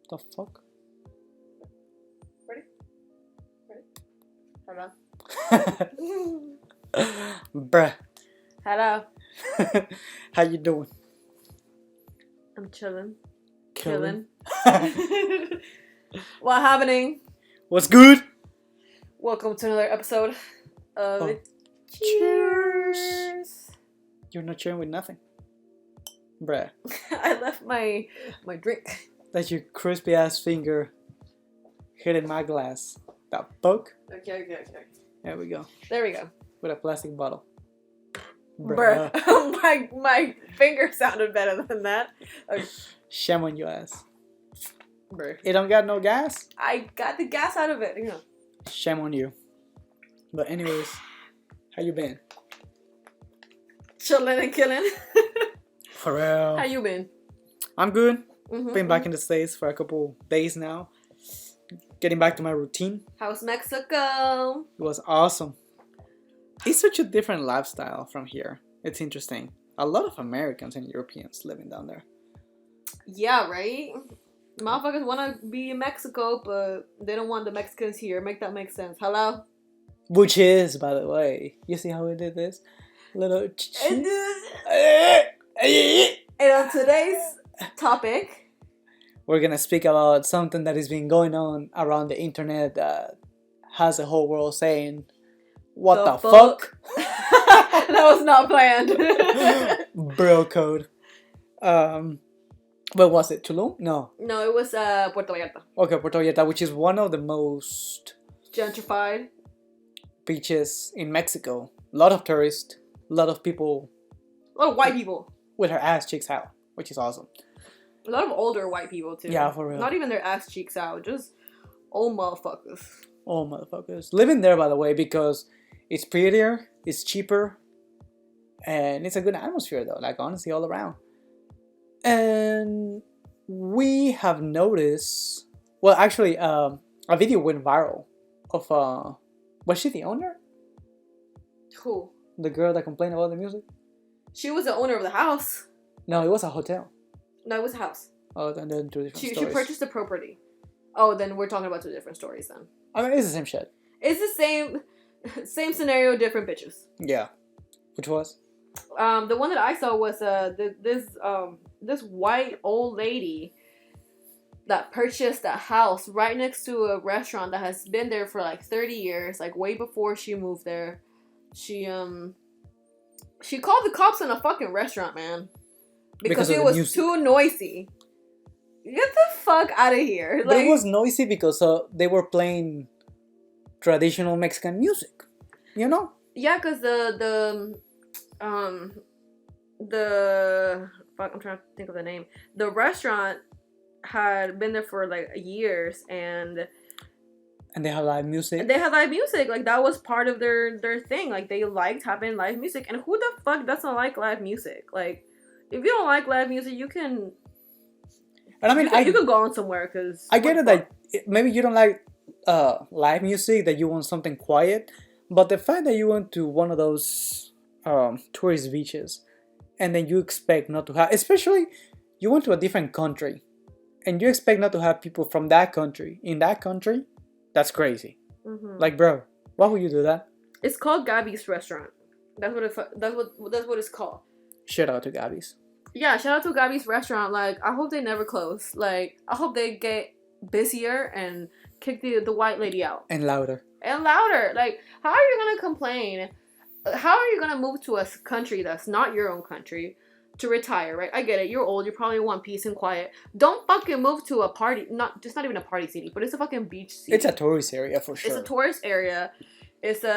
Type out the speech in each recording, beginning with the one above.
The fuck? Ready? Hello. Bruh. Hello. How you doing? I'm chilling. Killing. What happening? What's good? Welcome to another episode of Oh. Cheers. You're not sharing with nothing. Bruh. I left my drink. That's your crispy ass finger hitting my glass. The fuck? Okay. There we go. There we go. With a plastic bottle. Bruh. my finger sounded better than that. Okay. Shame on your ass. Bruh. It don't got no gas? I got the gas out of it. You know. Shame on you. But anyways, how you been? Chilling and killing. For real. How you been? I'm good. Mm-hmm, Been back in the States for a couple days now. Getting back to my routine. How's Mexico? It was awesome. It's such a different lifestyle from here. It's interesting. A lot of Americans and Europeans living down there. Yeah, right? Motherfuckers want to be in Mexico, but they don't want the Mexicans here. Make that make sense. Hello? Which is, by the way, you see how we did this? Little... And on today's topic, we're gonna speak about something that has been going on around the internet that has the whole world saying, what the fuck? That was not planned. Bro code. Where was it? Tulum? No. No, it was Puerto Vallarta. Okay, Puerto Vallarta, which is one of the most Gentrified. beaches in Mexico. A lot of tourists, a lot of people A lot of white people. with her ass cheeks out, which is awesome. A lot of older white people, too. Yeah, for real. Not even their ass cheeks out. Just old motherfuckers. Oh, motherfuckers. Living there, by the way, because it's prettier, it's cheaper, and it's a good atmosphere, though. Like, honestly, all around. And we have noticed... Well, actually, a video went viral of... was she the owner? Who? The girl that complained about the music? She was the owner of the house. No, it was a hotel. No, it was a house. Oh, then two different She stories. purchased the property. Oh, then we're talking about two different stories then. I mean, it's the same shit. It's the same scenario, different bitches. Yeah. Which was? The one that I saw was this white old lady that purchased a house right next to a restaurant that has been there for like 30 years, like way before she moved there. She called the cops on a fucking restaurant, man. Because it was music. too noisy. Get the fuck out of here. But it was noisy because they were playing traditional Mexican music. You know? Yeah, because the fuck, I'm trying to think of the name. The restaurant had been there for like years, and they have live music. they had live music. Like that was part of their thing. Like they liked having live music. And who the fuck doesn't like live music? Like if you don't like live music, you can. And I mean, you can go on somewhere because I get it that maybe you don't like live music, that you want something quiet, but the fact that you went to one of those tourist beaches and then you expect not to have, especially you went to a different country and you expect not to have people from that country in that country, that's crazy. Mm-hmm. Like, bro, why would you do that? It's called Gabby's Restaurant. That's what it's called. Shout out to Gabby's. Yeah, shout out to Gabby's Restaurant. Like, I hope they never close. Like, I hope they get busier and kick the white lady out. And louder. And louder. Like, how are you gonna complain? How are you gonna move to a country that's not your own country to retire, right? I get it. You're old. You probably want peace and quiet. Don't fucking move to a party. Not even a party city, but it's a fucking beach city. It's a tourist area for sure. It's a tourist area. It's how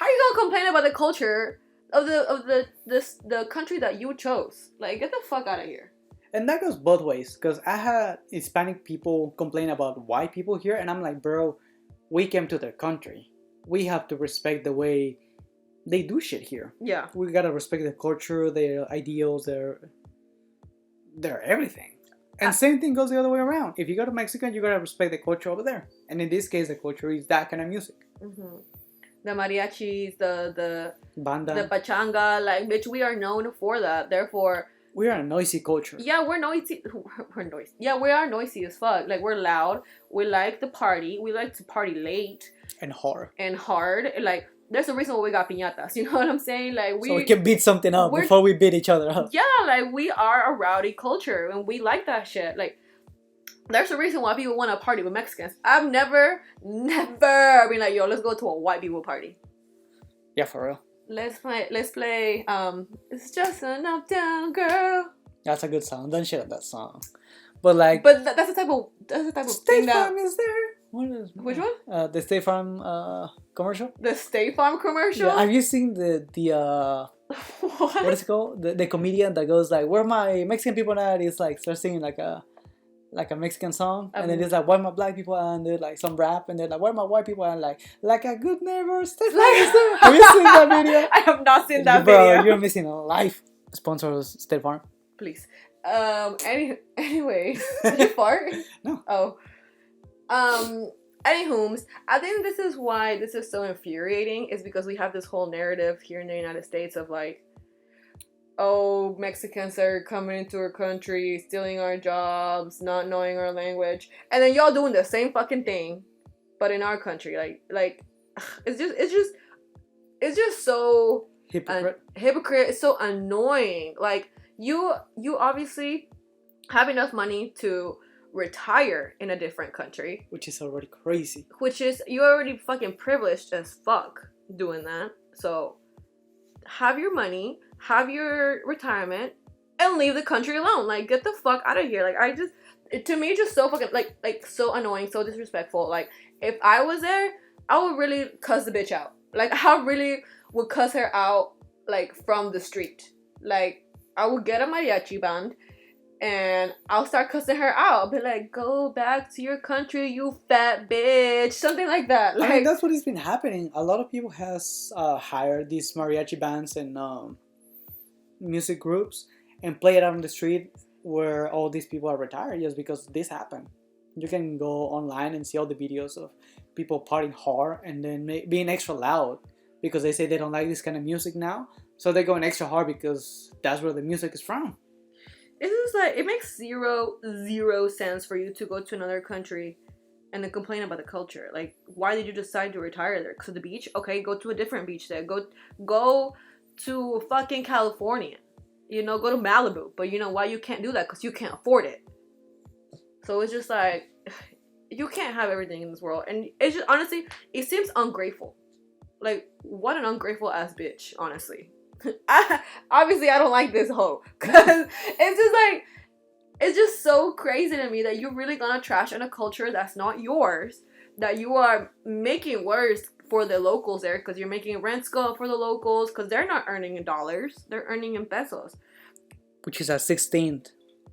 are you gonna complain about the culture of the country that you chose? Like, get the fuck out of here. And that goes both ways, because I had Hispanic people complain about white people here, and I'm like, bro, we came to their country. We have to respect the way they do shit here. Yeah. We gotta respect their culture, their ideals, their everything. And same thing goes the other way around. If you go to Mexico, you gotta respect the culture over there. And in this case, the culture is that kind of music. Mm-hmm. The mariachis, the Banda. the pachanga, like, bitch, we are known for that. Therefore, We are a noisy culture. Yeah, we're noisy. We're noisy. Yeah, we are noisy as fuck. Like, we're loud. We like to party. We like to party late And hard. and hard. Like, there's a reason why we got piñatas. You know what I'm saying? Like, So we can beat something up we're- before we beat each other up. yeah, like, we are a rowdy culture and we like that shit. Like, there's a reason why people want to party with Mexicans. I've never been like, yo, let's go to a white people party. Yeah, for real. Let's play, it's just an uptown girl. That's a good song. Don't shit on that song. But like, But that's the type of State thing that. Farm is there. What is Which one? The State Farm commercial. The State Farm commercial. Yeah, have you seen the what is it called? The comedian that goes like, "Where my Mexican people at?" He's like starts singing like a Mexican song, and then it's like, "Where my black people at?" And they're like some rap, and they're like, "Where my white people at?" Like a good neighbor, State Farm is there. Have you seen that video? I have not seen that Bro, video. you're missing a life. Sponsor State Farm. Please. Anyway, did you fart? No. Oh. Anywho's, I think this is why this is so infuriating, is because we have this whole narrative here in the United States of like, oh, Mexicans are coming into our country, stealing our jobs, not knowing our language, and then y'all doing the same fucking thing, but in our country, like, it's just so hypocrite. It's so annoying. Like, you obviously have enough money to retire in a different country, which is already crazy. Which is, you're already fucking privileged as fuck doing that. So have your money, have your retirement, and leave the country alone. Like, get the fuck out of here. Like, to me, just so fucking like so annoying, so disrespectful. Like, if I was there, I would really cuss the bitch out. Like, I really would cuss her out, like, from the street. Like, I would get a mariachi band and I'll start cussing her out. I'll be like, go back to your country, you fat bitch. Something like that. Like, I mean, that's what has been happening. A lot of people has hired these mariachi bands and music groups and play it out on the street where all these people are retired, just because this happened. You can go online and see all the videos of people partying hard and then being extra loud because they say they don't like this kind of music now. So they're going extra hard because that's where the music is from. It's just like, it makes zero sense for you to go to another country and then complain about the culture. Like, why did you decide to retire there? Because of the beach? Okay, go to a different beach there. Go to fucking California. You know, go to Malibu. But you know why you can't do that? Because you can't afford it. So it's just like, you can't have everything in this world. And it's just, honestly, it seems ungrateful. Like, what an ungrateful ass bitch, honestly. Obviously, I don't like this hoe. Because it's just like, it's just so crazy to me that you're really gonna trash on a culture that's not yours. That you are making worse for the locals there. Because you're making rents go up for the locals. Because they're not earning in dollars. They're earning in pesos. Which is a 16th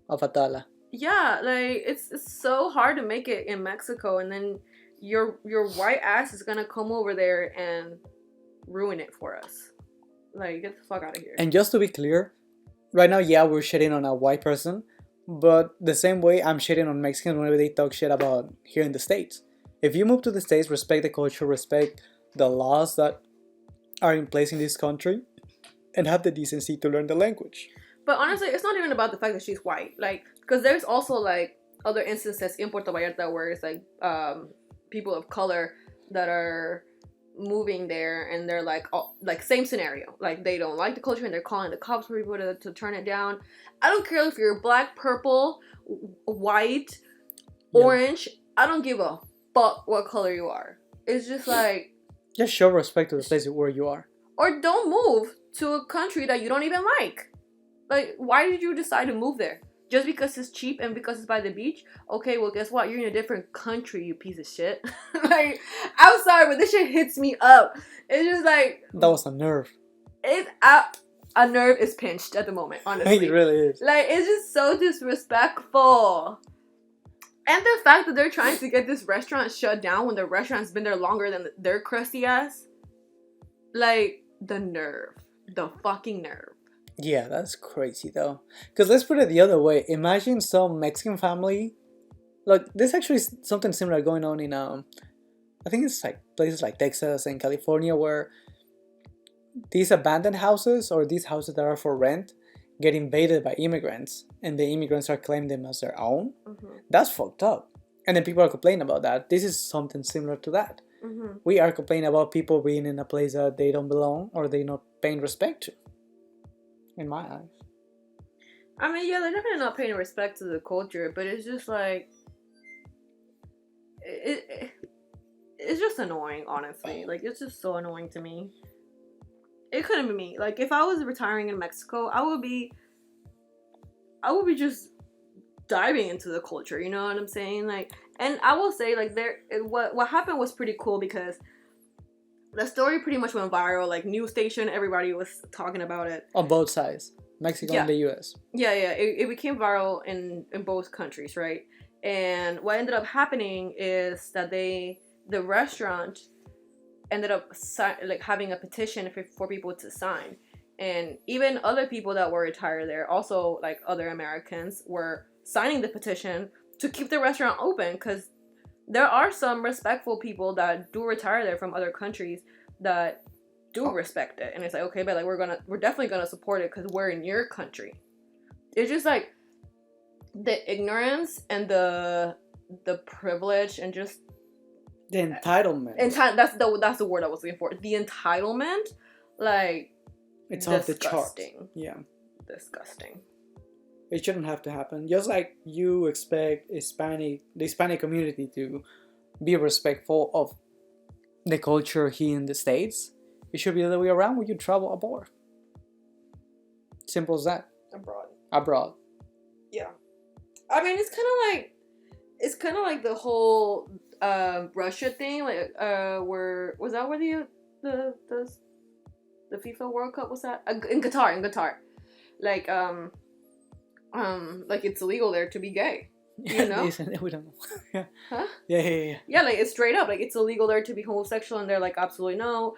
of a dollar. Yeah, like, it's so hard to make it in Mexico. And then your white ass is gonna come over there and ruin it for us. Like, get the fuck out of here. And just to be clear, right now, yeah, we're shitting on a white person, but the same way I'm shitting on Mexicans whenever they talk shit about here in the States. If you move to the States, respect the culture, respect the laws that are in place in this country, and have the decency to learn the language. But honestly, it's not even about the fact that she's white. Like, because there's also, like, other instances in Puerto Vallarta where it's, like, people of color that are moving there, and they're like, oh, like, same scenario, like, they don't like the culture and they're calling the cops for people to turn it down. I don't care if you're black, purple, white, orange. I don't give a fuck what color you are. It's just like, just show respect to the place where you are, or don't move to a country that you don't even like. Like, why did you decide to move there? Just because it's cheap and because it's by the beach? Okay, well, guess what? You're in a different country, you piece of shit. Like, I'm sorry, but this shit hits me up. It's just like, that was a nerve. A nerve is pinched at the moment, honestly. It really is. Like, it's just so disrespectful. And the fact that they're trying to get this restaurant shut down when the restaurant's been there longer than their crusty ass. Like, the nerve. The fucking nerve. Yeah, that's crazy though. Because let's put it the other way. Imagine some Mexican family. Like, there's actually something similar going on in I think it's like places like Texas and California, where these abandoned houses or these houses that are for rent get invaded by immigrants and the immigrants are claiming them as their own. Mm-hmm. That's fucked up. And then people are complaining about that. This is something similar to that. Mm-hmm. We are complaining about people being in a place that they don't belong or they're not paying respect to. In my eyes. I mean, yeah, they're definitely not paying respect to the culture, but it's just like it's just annoying, honestly. Like, it's just so annoying to me. It couldn't be me. Like, if I was retiring in Mexico, I would be just diving into the culture. You know what I'm saying? Like, and I will say, like, what happened was pretty cool because the story pretty much went viral. Like, news station, everybody was talking about it On both sides, Mexico and the U.S. Yeah. It became viral in both countries, right? And what ended up happening is that the restaurant ended up having a petition for people to sign, and even other people that were retired there, also like other Americans, were signing the petition to keep the restaurant open because there are some respectful people that do retire there from other countries that do respect it, and it's like, okay, but like we're definitely gonna support it because we're in your country. It's just like the ignorance and the privilege and just the entitlement. That's the word I was looking for. The entitlement, like, it's off the chart. Yeah, disgusting. It shouldn't have to happen. Just like you expect the Hispanic community to be respectful of the culture here in the States, it should be the other way around when you travel abroad. Simple as that. Abroad. Yeah. I mean, it's kind of like the whole Russia thing, like where was that where the FIFA World Cup was that in Qatar, like like it's illegal there to be gay, you know? We don't know. Yeah. Huh? Yeah, like it's straight up, like it's illegal there to be homosexual, and they're like, absolutely no.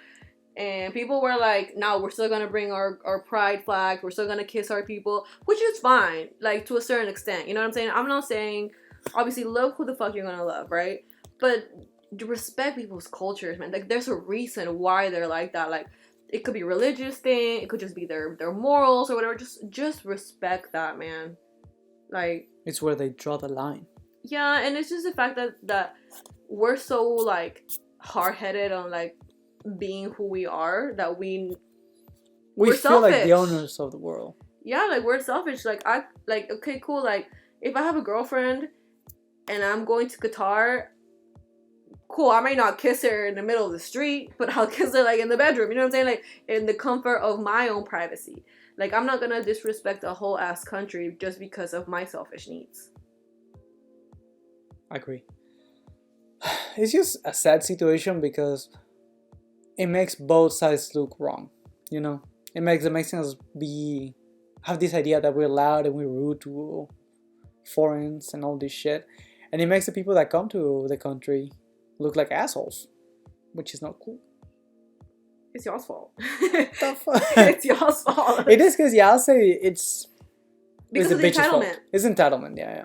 And people were like, no, we're still gonna bring our pride flag, we're still gonna kiss our people, which is fine, like to a certain extent, you know what I'm saying? I'm not saying, obviously, love who the fuck you're gonna love, right? But respect people's cultures, man. Like, there's a reason why they're like that. Like, it could be a religious thing, it could just be their morals or whatever. Just respect that, man. Like, it's where they draw the line. Yeah, and it's just the fact that we're so like hard-headed on like being who we are that we feel selfish. Like the owners of the world. Yeah, like we're selfish. Like okay, cool. Like if I have a girlfriend and I'm going to Qatar, cool, I may not kiss her in the middle of the street, but I'll kiss her like in the bedroom. You know what I'm saying? Like in the comfort of my own privacy. Like I'm not gonna disrespect a whole ass country just because of my selfish needs. I agree. It's just a sad situation because it makes both sides look wrong, you know? It makes the Mexicans have this idea that we're loud and we're rude to foreigners and all this shit. And it makes the people that come to the country look like assholes, which is not cool. It's y'all's fault. The fuck? It's y'all's fault. It is because y'all say it's... Because of the entitlement. Fault. It's entitlement, yeah.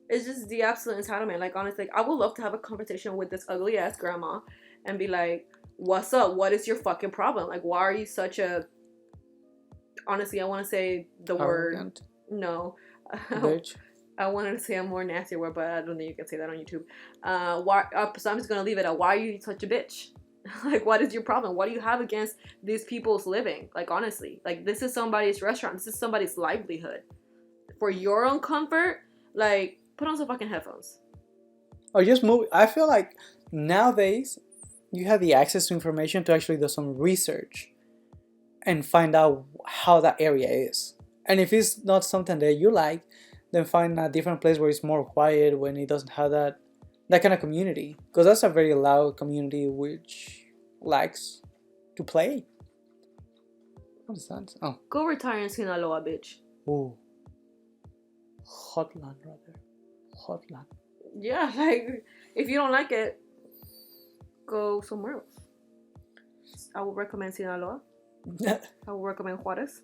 It's just the absolute entitlement. Like, honestly, I would love to have a conversation with this ugly ass grandma and be like, what's up? What is your fucking problem? Like, why are you such a... Honestly, I want to say the arrogant word... No. Bitch. I wanted to say a more nasty word, but I don't think you can say that on YouTube. So I'm just going to leave it at, why are you such a bitch? Like, what is your problem? What do you have against these people's living? Like, honestly. Like, this is somebody's restaurant. This is somebody's livelihood. For your own comfort, like, put on some fucking headphones. Or just move. I feel like nowadays you have the access to information to actually do some research and find out how that area is. And if it's not something that you like, then find a different place where it's more quiet, when it doesn't have that kind of community. Because that's a very loud community which likes to play. What is that? Oh. Go retire in Sinaloa, bitch. Ooh. Hotland, rather. Hotland. Yeah, like, if you don't like it, go somewhere else. I would recommend Sinaloa. I would recommend Juarez.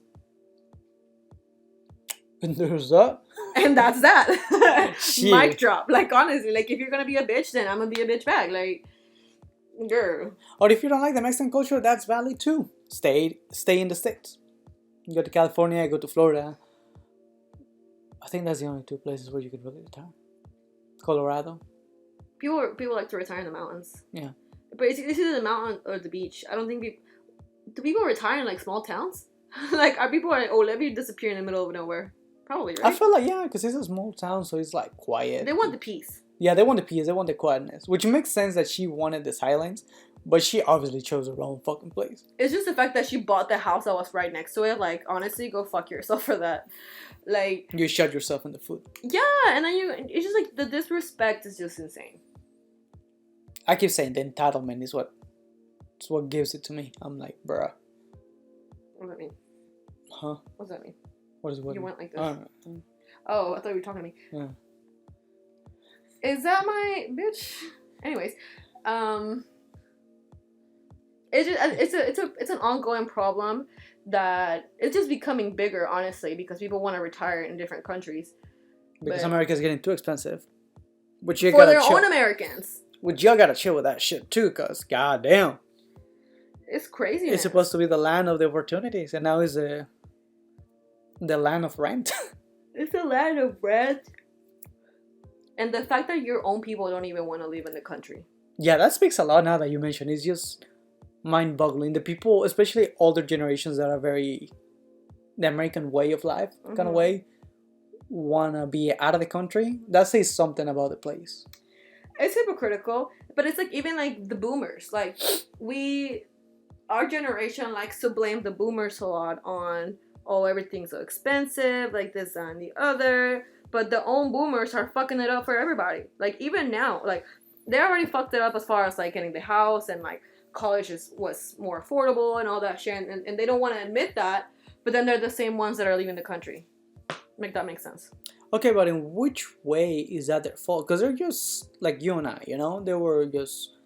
And there's that. And that's that. Mic drop. Like, honestly, like, if you're gonna be a bitch, then I'm gonna be a bitch back. Like, girl. Or if you don't like the Mexican culture, that's valid too. Stay in the States. You go to California, go to Florida, I think that's the only two places where you could really retire. Colorado. People like to retire in the mountains. Yeah. But it's either the mountain or the beach. I don't think people. Do people retire in like small towns? Like, are people like, oh, let me disappear in the middle of nowhere? Probably, right? I feel like, yeah, because it's a small town, so it's like quiet. They want the peace. Yeah, they want the peace, they want the quietness, which makes sense that she wanted the silence, but she obviously chose the wrong fucking place. It's just the fact that she bought the house that was right next to it. Like, honestly, go fuck yourself for that. Like, you shot yourself in the foot. Yeah, and then it's just like the disrespect is just insane. I keep saying the entitlement is what gives it to me. I'm like, bruh. What does that mean? Huh? What does that mean? What is what? You went like this. Oh, Oh, I thought you were talking to me. yeah. Is that my bitch? Anyways, it's an ongoing problem that it's just becoming bigger, honestly, because people want to retire in different countries. Because America's getting too expensive. Which you for gotta their chill. own Americans. Which y'all gotta chill with that shit too, cause goddamn. It's crazy. It's supposed to be the land of the opportunities, and now it's the land of rent. It's the land of rent. And the fact that your own people don't even want to live in the country. Yeah, that speaks a lot now that you mention. It's just mind-boggling. The people, especially older generations that are very the American way of life kind of way, wanna be out of the country. That says something about the place. It's hypocritical, but it's like even like the boomers. Like our generation likes to blame the boomers a lot on, oh, everything's so expensive, like this and the other. But the own boomers are fucking it up for everybody. Like even now, like they already fucked it up as far as like getting the house and like college was more affordable and all that shit. And they don't want to admit that, but then they're the same ones that are leaving the country. Make that make sense. Okay, but in which way is that their fault? Because they're just like you and I, you know? They were just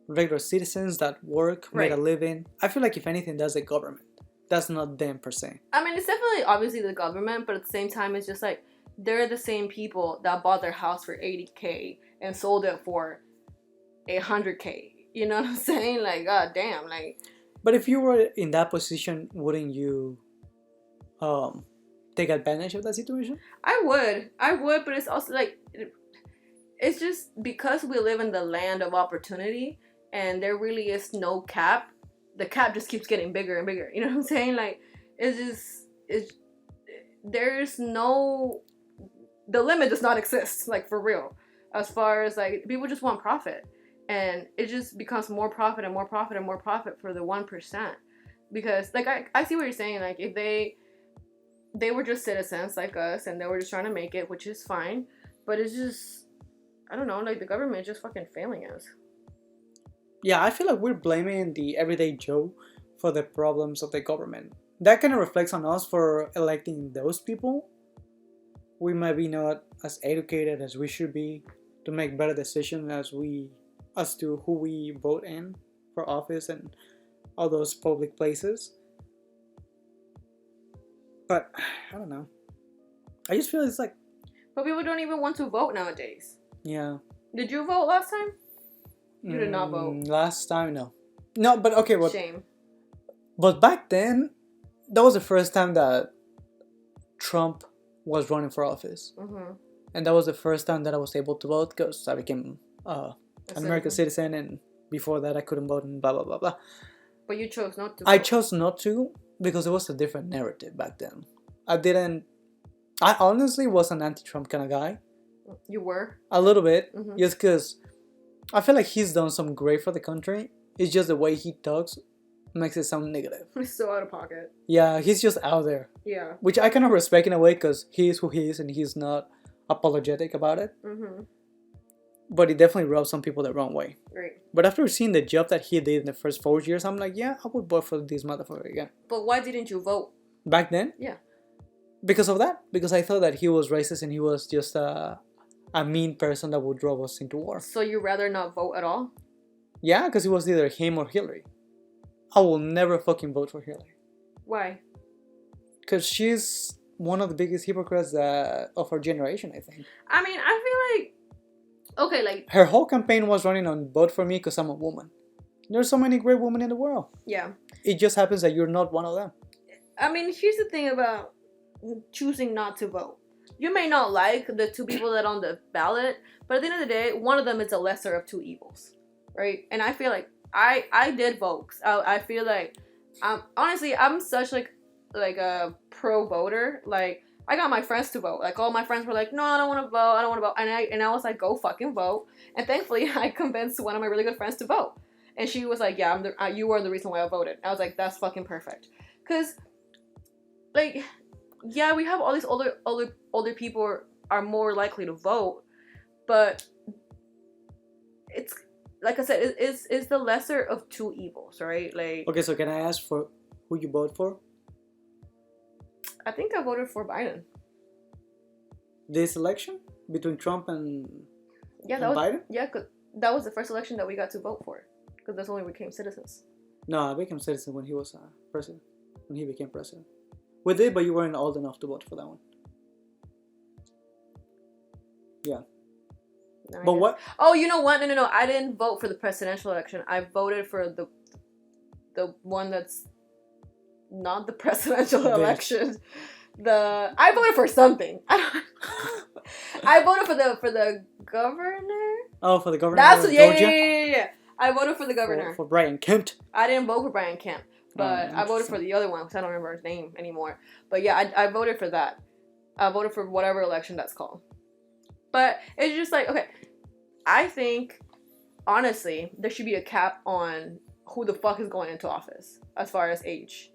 regular citizens that work, made a living. I feel like if anything, that's the government. That's not them per se. I mean, it's definitely obviously the government, but at the same time, it's just like they're the same people that bought their house for $80K and sold it for $100K. You know what I'm saying? Like, god damn, like. But if you were in that position, wouldn't you take advantage of that situation? I would, but it's also like it's just because we live in the land of opportunity and there really is no cap. The cap just keeps getting bigger and bigger. You know what I'm saying? Like there's no, the limit does not exist, like for real. As far as like people just want profit, and it just becomes more profit and more profit and more profit for the 1%. Because like I see what you're saying. Like if they were just citizens like us and they were just trying to make it, which is fine, but it's just, I don't know, like the government is just fucking failing us. Yeah, I feel like we're blaming the everyday Joe for the problems of the government. That kind of reflects on us for electing those people. We might be not as educated as we should be to make better decisions as to who we vote in for office and all those public places. But I don't know. I just feel it's like, but people don't even want to vote nowadays. Yeah. Did you vote last time? You did not vote. Last time, no. No, but okay, but shame. But back then, that was the first time that Trump was running for office, and that was the first time that I was able to vote because I became an American citizen, and before that I couldn't vote and blah blah blah blah. But you chose not to. I chose not to because it was a different narrative back then. I honestly was an anti-Trump kind of guy. You were? A little bit, just because I feel like he's done some great for the country. It's just the way he talks makes it sound negative. He's so out of pocket. Yeah, he's just out there. Yeah. Which I kind of respect in a way because he is who he is and he's not apologetic about it. But he definitely rubs some people the wrong way. Right. But after seeing the job that he did in the first 4 years, I'm like, yeah, I would vote for this motherfucker again. But why didn't you vote? Back then? Yeah. Because of that. Because I thought that he was racist and he was just a mean person that would draw us into war. So you rather not vote at all? Yeah, because it was either him or Hillary. I will never fucking vote for Hillary. Why? Because she's one of the biggest hypocrites of our generation, I think. I mean, I feel like... Okay, like... Her whole campaign was running on vote for me because I'm a woman. There's so many great women in the world. Yeah. It just happens that you're not one of them. I mean, here's the thing about choosing not to vote. You may not like the two people that are on the ballot, but at the end of the day, one of them is a lesser of two evils, right? And I feel like I did vote. I feel like I'm such like a pro voter. Like I got my friends to vote. Like all my friends were like, no, I don't want to vote. I don't want to vote. And I was like, go fucking vote. And thankfully, I convinced one of my really good friends to vote. And she was like, yeah, you were the reason why I voted. I was like, that's fucking perfect. Cause like yeah, we have all these older people are more likely to vote, but it's like I said, it's the lesser of two evils, right? Like Okay, so can I ask for who you vote for? I think I voted for Biden. This election between Trump Yeah, and Biden? cause that was the first election that we got to vote for, because that's when we became citizens. No, I became citizen when he was president. When he became president, we did, but you weren't old enough to vote for that one. Yeah. No, But what? Oh, you know what? No. I didn't vote for the presidential election. I voted for the one that's not the presidential election. I voted for something. I voted for the governor. Oh, for the governor That's of yeah, Georgia? yeah. I voted for the governor. For Brian Kemp. I didn't vote for Brian Kemp, but I voted for the other one because I don't remember his name anymore. But yeah, I voted for that. I voted for whatever election that's called. But it's just like, okay, I think, honestly, there should be a cap on who the fuck is going into office as far as age.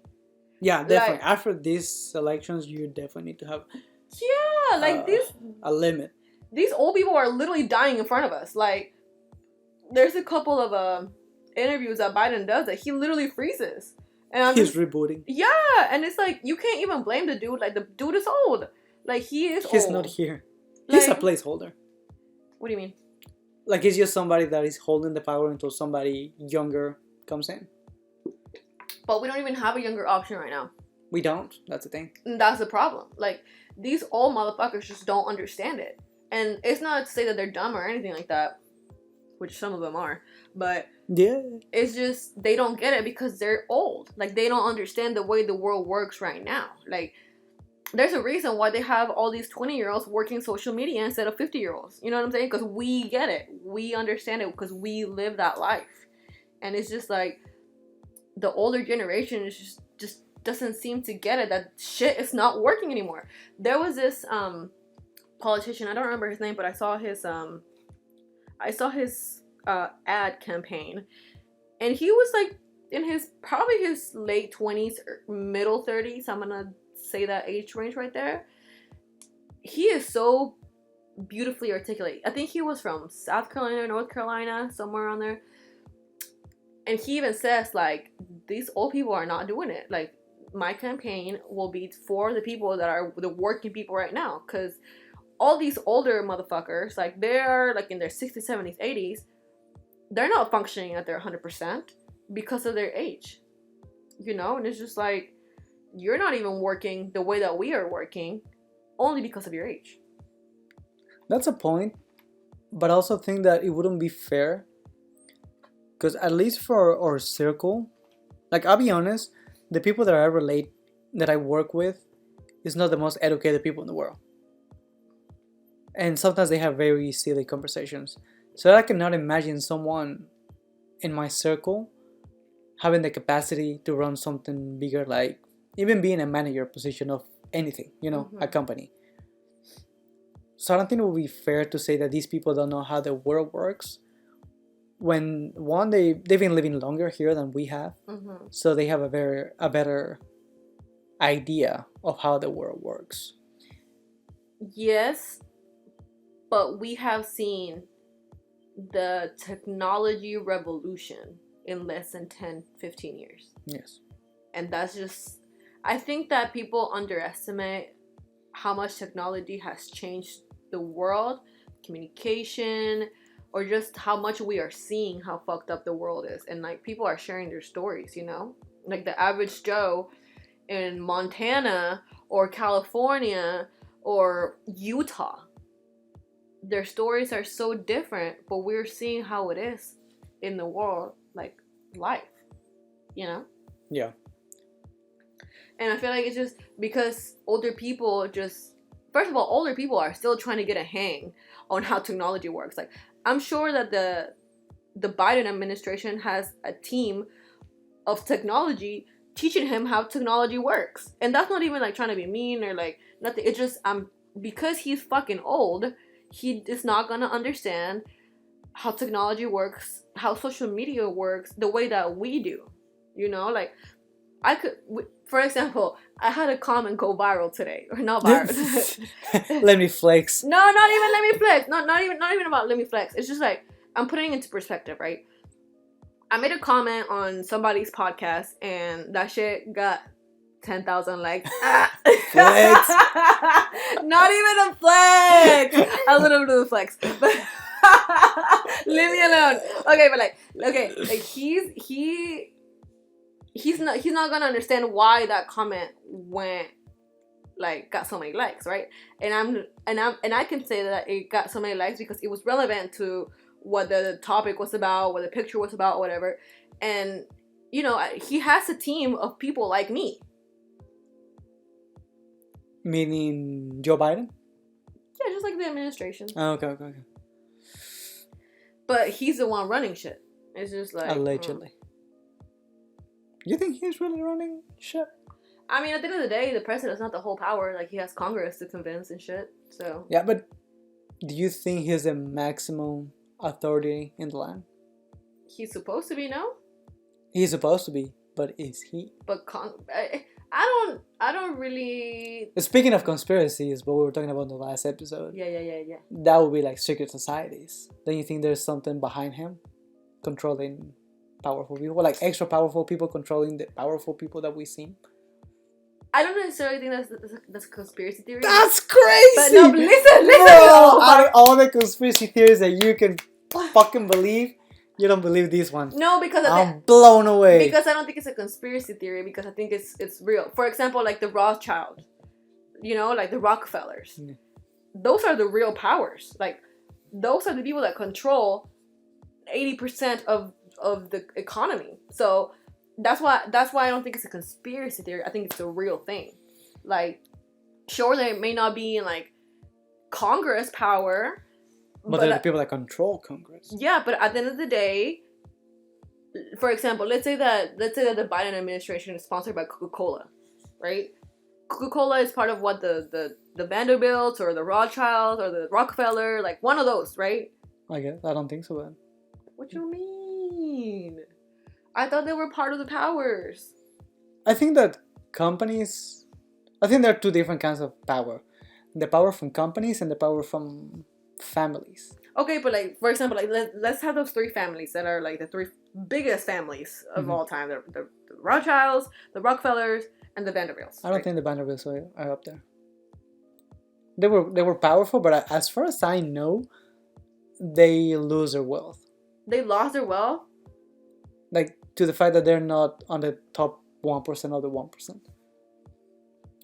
Yeah, definitely. Like, after these elections, you definitely need to have a limit. These old people are literally dying in front of us. Like, there's a couple of interviews that Biden does that he literally freezes. And he's rebooting. Yeah, and it's like, you can't even blame the dude. Like, the dude is old. Like, he's old. Not here. He's a placeholder. What do you mean? Like, he's just somebody that is holding the power until somebody younger comes in. But we don't even have a younger option right now. We don't. That's the thing. And that's the problem. Like, these old motherfuckers just don't understand it. And it's not to say that they're dumb or anything like that, which some of them are. But yeah, it's just they don't get it because they're old. Like, they don't understand the way the world works right now. Like, there's a reason why they have all these 20-year-olds working social media instead of 50-year-olds. You know what I'm saying? Because we get it. We understand it because we live that life. And it's just like, the older generation is just doesn't seem to get it, that shit is not working anymore. There was this politician, I don't remember his name, but I saw his ad campaign, and he was like in probably his late 20s or middle 30s. I'm gonna say that age range right there. He is so beautifully articulate. I think he was from South Carolina, North Carolina, somewhere around there. And he even says, like, these old people are not doing it. Like, my campaign will be for the people that are the working people right now. Because all these older motherfuckers, like, they're, like, in their 60s, 70s, 80s, they're not functioning at their 100% because of their age. You know? And it's just like, you're not even working the way that we are working only because of your age. That's a point. But I also think that it wouldn't be fair. Because at least for our circle, like, I'll be honest, the people that I work with is not the most educated people in the world. And sometimes they have very silly conversations. So I cannot imagine someone in my circle having the capacity to run something bigger, like even being a manager position of anything, a company. So I don't think it would be fair to say that these people don't know how the world works. When one, they've been living longer here than we have, so they have a better idea of how the world works. Yes, but we have seen the technology revolution in less than 10-15 years. Yes. And that's just, I think that people underestimate how much technology has changed the world, communication, or just how much we are seeing how fucked up the world is. And, like, people are sharing their stories, Like, the average Joe in Montana or California or Utah, their stories are so different, but we're seeing how it is in the world, like, life, Yeah. And I feel like it's just because older people just first of all, older people are still trying to get a hang on how technology works. Like, I'm sure that the Biden administration has a team of technology teaching him how technology works. And that's not even like trying to be mean or like nothing. It's just because he's fucking old, he is not gonna understand how technology works, how social media works, the way that we do. You know, like I could, for example, I had a comment go viral today, or not viral. Let me flex. No, not even let me flex. Not even about let me flex. It's just like I'm putting it into perspective, right? I made a comment on somebody's podcast, and that shit got 10,000 likes. Flex. Not even a flex. A little bit of a flex, but leave me alone. Okay, but like he's not gonna understand why that comment got so many likes, right? And I can say that it got so many likes because it was relevant to what the topic was about, what the picture was about, or whatever. And you know, he has a team of people like me. Meaning Joe Biden? Yeah, just like the administration. Oh, okay. But he's the one running shit. It's just like allegedly. You think he's really running shit? I mean, at the end of the day, the president's not the whole power. Like, he has Congress to convince and shit. So yeah, but do you think he's the maximum authority in the land? He's supposed to be, no? He's supposed to be, but is he? But I don't really. Speaking of conspiracies, what we were talking about in the last episode. Yeah. That would be like secret societies. Don't you think there's something behind him, controlling powerful people, like extra powerful people controlling the powerful people that we see? I don't necessarily think that's a conspiracy theory. That's crazy. But no, but listen. Bro, out of all the conspiracy theories that you can fucking believe, you don't believe these ones. No, because I'm blown away. Because I don't think it's a conspiracy theory. Because I think it's real. For example, like the Rothschild, you know, like the Rockefellers. Yeah. Those are the real powers. Like, those are the people that control 80% of the economy. So that's why I don't think it's a conspiracy theory. I think it's a real thing. Like, sure, they may not be in like Congress power, but they're the people that control Congress. Yeah, but at the end of the day, for example, let's say that the Biden administration is sponsored by Coca-Cola, right? Coca-Cola is part of what the Vanderbilts or the Rothschilds or the Rockefeller, like one of those, right? I guess I don't think so, then. What you mean? I thought they were part of the powers. I think that companies... I think there are two different kinds of power. The power from companies and the power from families. Okay, but like, for example, like let's have those three families that are like the three biggest families of all time. The Rothschilds, the Rockefellers, and the Vanderbilts. I don't think the Vanderbilts are up there. They were powerful, but as far as I know, they lose their wealth. They lost their wealth? Like, to the fact that they're not on the top 1% of the 1%.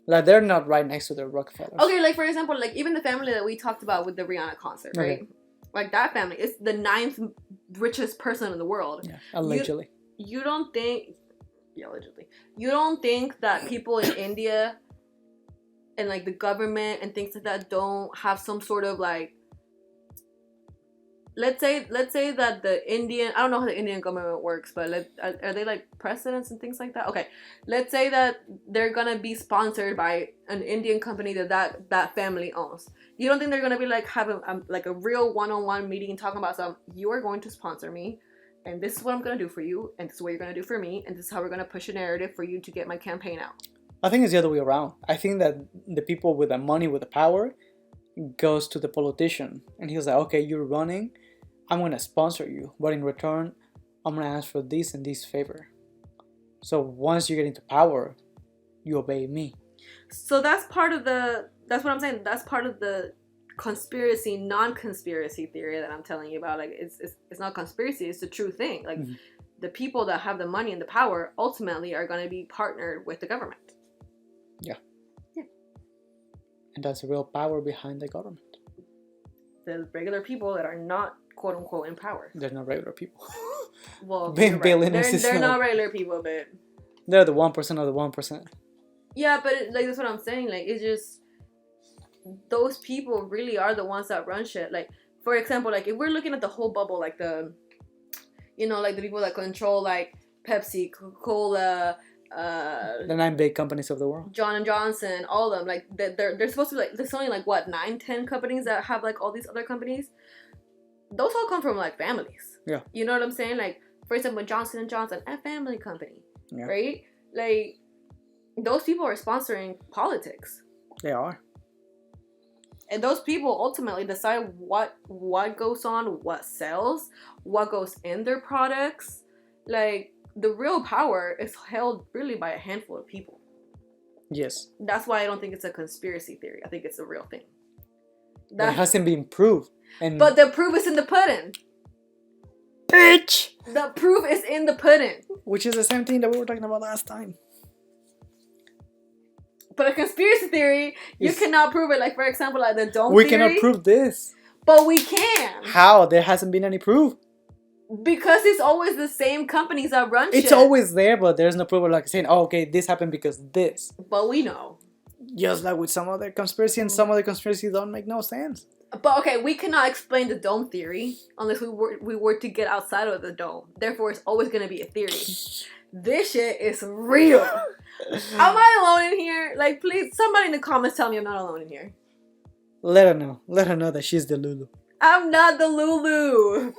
Like, they're not right next to the Rockefellers. Okay, like, for example, like, even the family that we talked about with the Rihanna concert, right? Okay. Like, that family is the 9th richest person in the world. Yeah, allegedly. You don't think... Yeah, allegedly. You don't think that people in India and, like, the government and things like that don't have some sort of, like... Let's say that the Indian... I don't know how the Indian government works, but are they, like, presidents and things like that? Okay. Let's say that they're gonna be sponsored by an Indian company that family owns. You don't think they're gonna be, like, having, like, a real one-on-one meeting talking about something? You are going to sponsor me, and this is what I'm gonna do for you, and this is what you're gonna do for me, and this is how we're gonna push a narrative for you to get my campaign out. I think it's the other way around. I think that the people with the money, with the power, goes to the politician, and he's like, okay, you're running, I'm gonna sponsor you, but in return, I'm gonna ask for this and this favor. So once you get into power, you obey me. So that's part of that's what I'm saying. That's part of the conspiracy, non-conspiracy theory that I'm telling you about. Like, it's not conspiracy, it's the true thing. Like, the people that have the money and the power ultimately are gonna be partnered with the government. Yeah. And that's the real power behind the government. The regular people that are not, quote unquote, in power. They're not regular people. Well, being billionaires, they're not regular people, but they're the 1% of the 1%. Yeah, but like, that's what I'm saying. Like, it's just, those people really are the ones that run shit. Like, for example, like if we're looking at the whole bubble, like like the people that control like Pepsi, Coca-Cola, The 9 big companies of the world. John and Johnson, all of them, like they're supposed to be like, there's only like what 9, 10 companies that have like all these other companies. Those all come from like families. Yeah. You know what I'm saying? Like, for example, Johnson and Johnson, a family company, Yeah. right? Like, those people are sponsoring politics. They are. And those people ultimately decide what goes on, what sells, what goes in their products. Like, the real power is held really by a handful of people. Yes. That's why I don't think it's a conspiracy theory. I think it's a real thing. That hasn't been proved. But the proof is in the pudding. Bitch! The proof is in the pudding. Which is the same thing that we were talking about last time. But a conspiracy theory, you cannot prove it. Like, for example, like the dome we theory. We cannot prove this. But we can. How? There hasn't been any proof. Because it's always the same companies that run shit. It's always there, but there's no proof of like saying, oh, okay, this happened because this. But we know. Just like with some other conspiracy, and some other conspiracies don't make no sense. But okay, we cannot explain the dome theory unless we were to get outside of the dome. Therefore, it's always going to be a theory. This shit is real. Am I alone in here? Like, please, somebody in the comments tell me I'm not alone in here. Let her know. Let her know that she's the Lulu. I'm not the Lulu.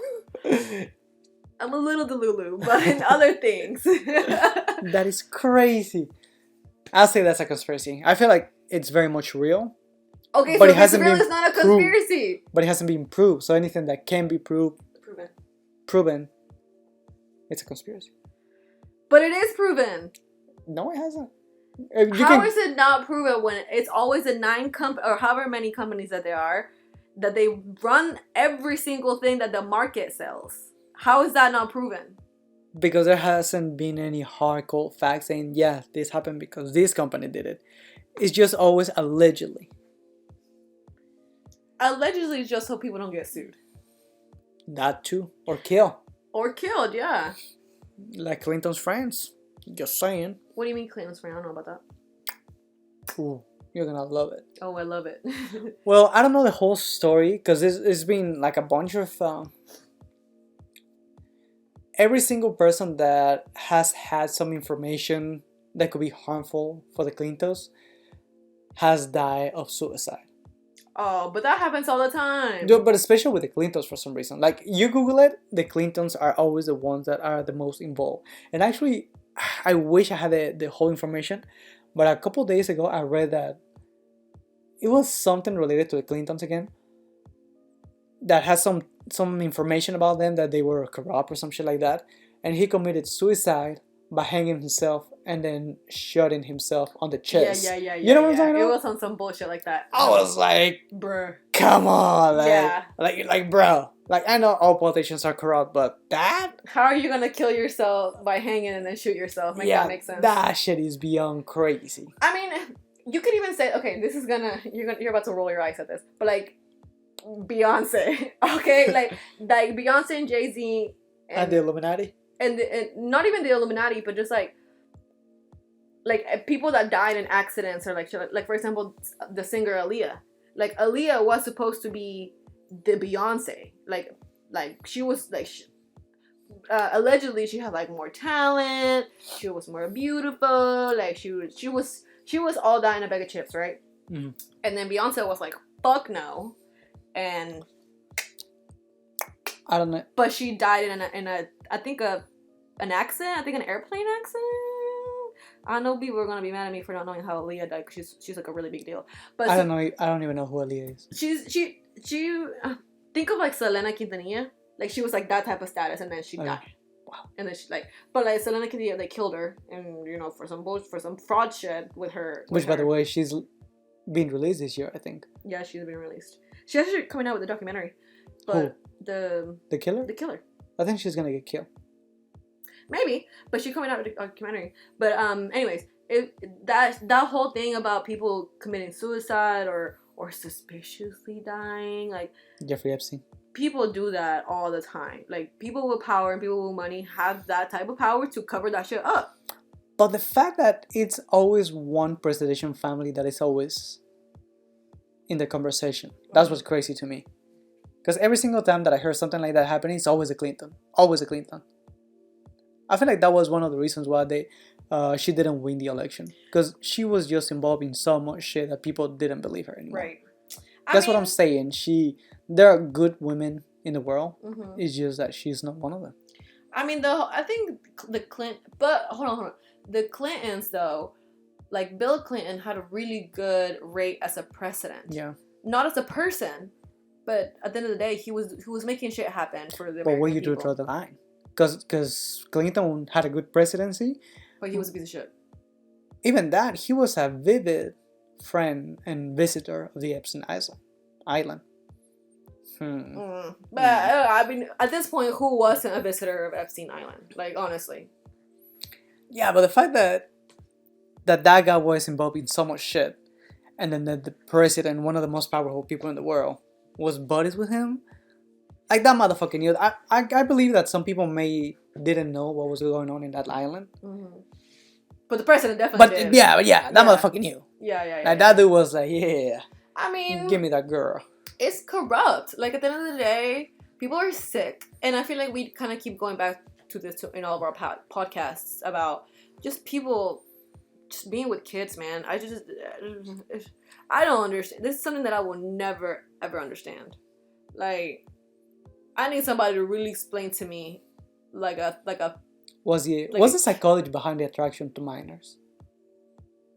I'm a little Delulu, but in other things. That is crazy. I'll say that's a conspiracy. I feel like it's very much real. Okay, but so if it's real, it's not a conspiracy. Proved. But it hasn't been proved. So anything that can be proven, it's a conspiracy. But it is proven. No, it hasn't. How is it not proven when it's always the 9 or however many companies that there are, that they run every single thing that the market sells? How is that not proven? Because there hasn't been any hardcore facts saying, yeah, this happened because this company did it. It's just always allegedly. Allegedly, just so people don't get sued. That too. Or kill. Or killed, yeah. Like Clinton's friends. Just saying. What do you mean Clinton's friend? I don't know about that. Ooh, you're gonna love it. Oh, I love it. Well, I don't know the whole story because it's been like a bunch of... every single person that has had some information that could be harmful for the Clintons has died of suicide. Oh, but that happens all the time. No, but especially with the Clintons for some reason. Like, you Google it, the Clintons are always the ones that are the most involved. And actually, I wish I had the whole information. But a couple days ago, I read that it was something related to the Clintons again. That has some information about them that they were corrupt or some shit like that. And he committed suicide by hanging himself and then shooting himself on the chest. Yeah. You know what I'm talking about? It was on some bullshit like that. I was like, bruh, come on, like, yeah, like, bro, like, I know all politicians are corrupt, but that? How are you gonna kill yourself by hanging and then shoot yourself? That makes sense. That shit is beyond crazy. I mean, you could even say, okay, this is you're about to roll your eyes at this, but like, Beyonce, okay, like Beyonce and Jay-Z and the Illuminati, and not even the Illuminati, but just like people that died in accidents, or like for example, the singer Aaliyah. Like, Aaliyah was supposed to be the Beyonce. Like she was like, allegedly she had like more talent. She was more beautiful. Like she was all that in a bag of chips, right? Mm-hmm. And then Beyonce was like, fuck no, and I don't know. But she died in a I think an accident. I think an airplane accident. I know people are gonna be mad at me for not knowing how Aaliyah died, because she's like a really big deal. But I don't know. I don't even know who Aaliyah is. She think of like Selena Quintanilla. Like, she was like that type of status, and then she died. Wow. And then she but like Selena Quintanilla, they killed her, and for some fraud shit with her. Which, by the way, she's being released this year, I think. Yeah, she's been released. She's actually coming out with a documentary. But who? The killer? The killer. I think she's gonna get killed. Maybe, but she's coming out with a documentary. But anyways, that whole thing about people committing suicide or suspiciously dying, like Jeffrey Epstein. People do that all the time. Like, people with power and people with money have that type of power to cover that shit up. But the fact that it's always one presidential family that is always in the conversation. That's what's crazy to me. Because every single time that I heard something like that happening, it's always a Clinton. Always a Clinton. I feel like that was one of the reasons why she didn't win the election. Because she was just involved in so much shit that people didn't believe her anymore. Right. That's what I'm saying. There are good women in the world. It's just that she's not one of them. I mean, I think but hold on. The Clintons, though, like Bill Clinton had a really good rate as a president. Yeah. Not as a person, but at the end of the day, he was making shit happen for the American But where you people. do draw the line? Because Clinton had a good presidency. But he was a piece of shit. Even that, he was a vivid friend and visitor of the Epstein Island. But I mean, at this point, who wasn't a visitor of Epstein Island? Like, honestly. Yeah, but the fact that guy was involved in so much shit, and then the president, one of the most powerful people in the world, was buddies with him. Like, that motherfucker knew. I believe that some people didn't know what was going on in that island. But the president definitely did. That motherfucker knew. Yeah. Like, that dude was like, yeah. I mean, give me that girl. It's corrupt. Like, at the end of the day, people are sick. And I feel like we kind of keep going back to this in all of our podcasts about just people just being with kids, man. I don't understand. This is something that I will never, ever understand. Like, I need somebody to really explain to me, what's the psychology behind the attraction to minors?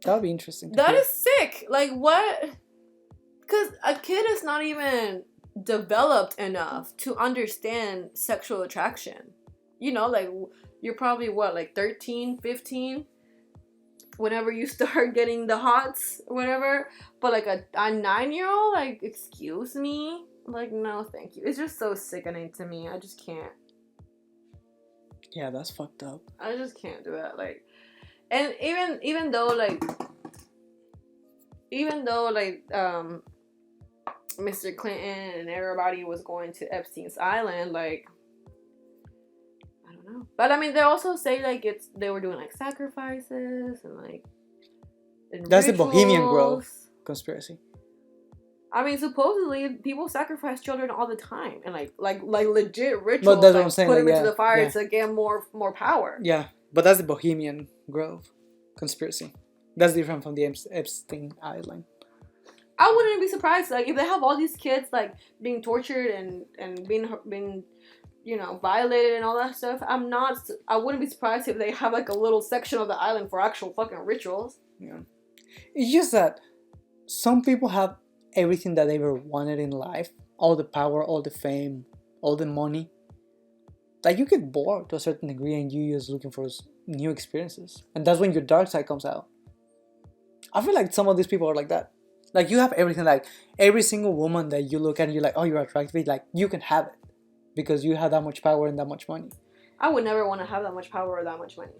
That would be interesting. That is sick. Like, what? Because a kid is not even developed enough to understand sexual attraction. You know, like, you're probably, 13, 15? Whenever you start getting the hots, whatever. But, like, a 9-year-old, like, excuse me? Like, no, thank you. It's just so sickening to me. I just can't. Yeah, that's fucked up. I just can't do that. Like, and even though Mr. Clinton and everybody was going to Epstein's Island, like, I don't know. But I mean, they also say like they were doing like sacrifices and like. That's the Bohemian Grove conspiracy. I mean, supposedly people sacrifice children all the time, and like legit rituals. But that's what I'm saying. Put them into the fire to get more power. Yeah, but that's the Bohemian Grove conspiracy. That's different from the Epstein Island. I wouldn't be surprised, like, if they have all these kids like being tortured and being violated and all that stuff. I wouldn't be surprised if they have like a little section of the island for actual fucking rituals. Yeah, it's just that some people have everything that they ever wanted in life, all the power, all the fame, all the money. Like, you get bored to a certain degree and you're just looking for new experiences, and that's when your dark side comes out. I feel like some of these people are like that. Like, you have everything. Like, every single woman that you look at and you're like, oh, you're attractive, like, you can have it because you have that much power and that much money. I would never want to have that much power or that much money.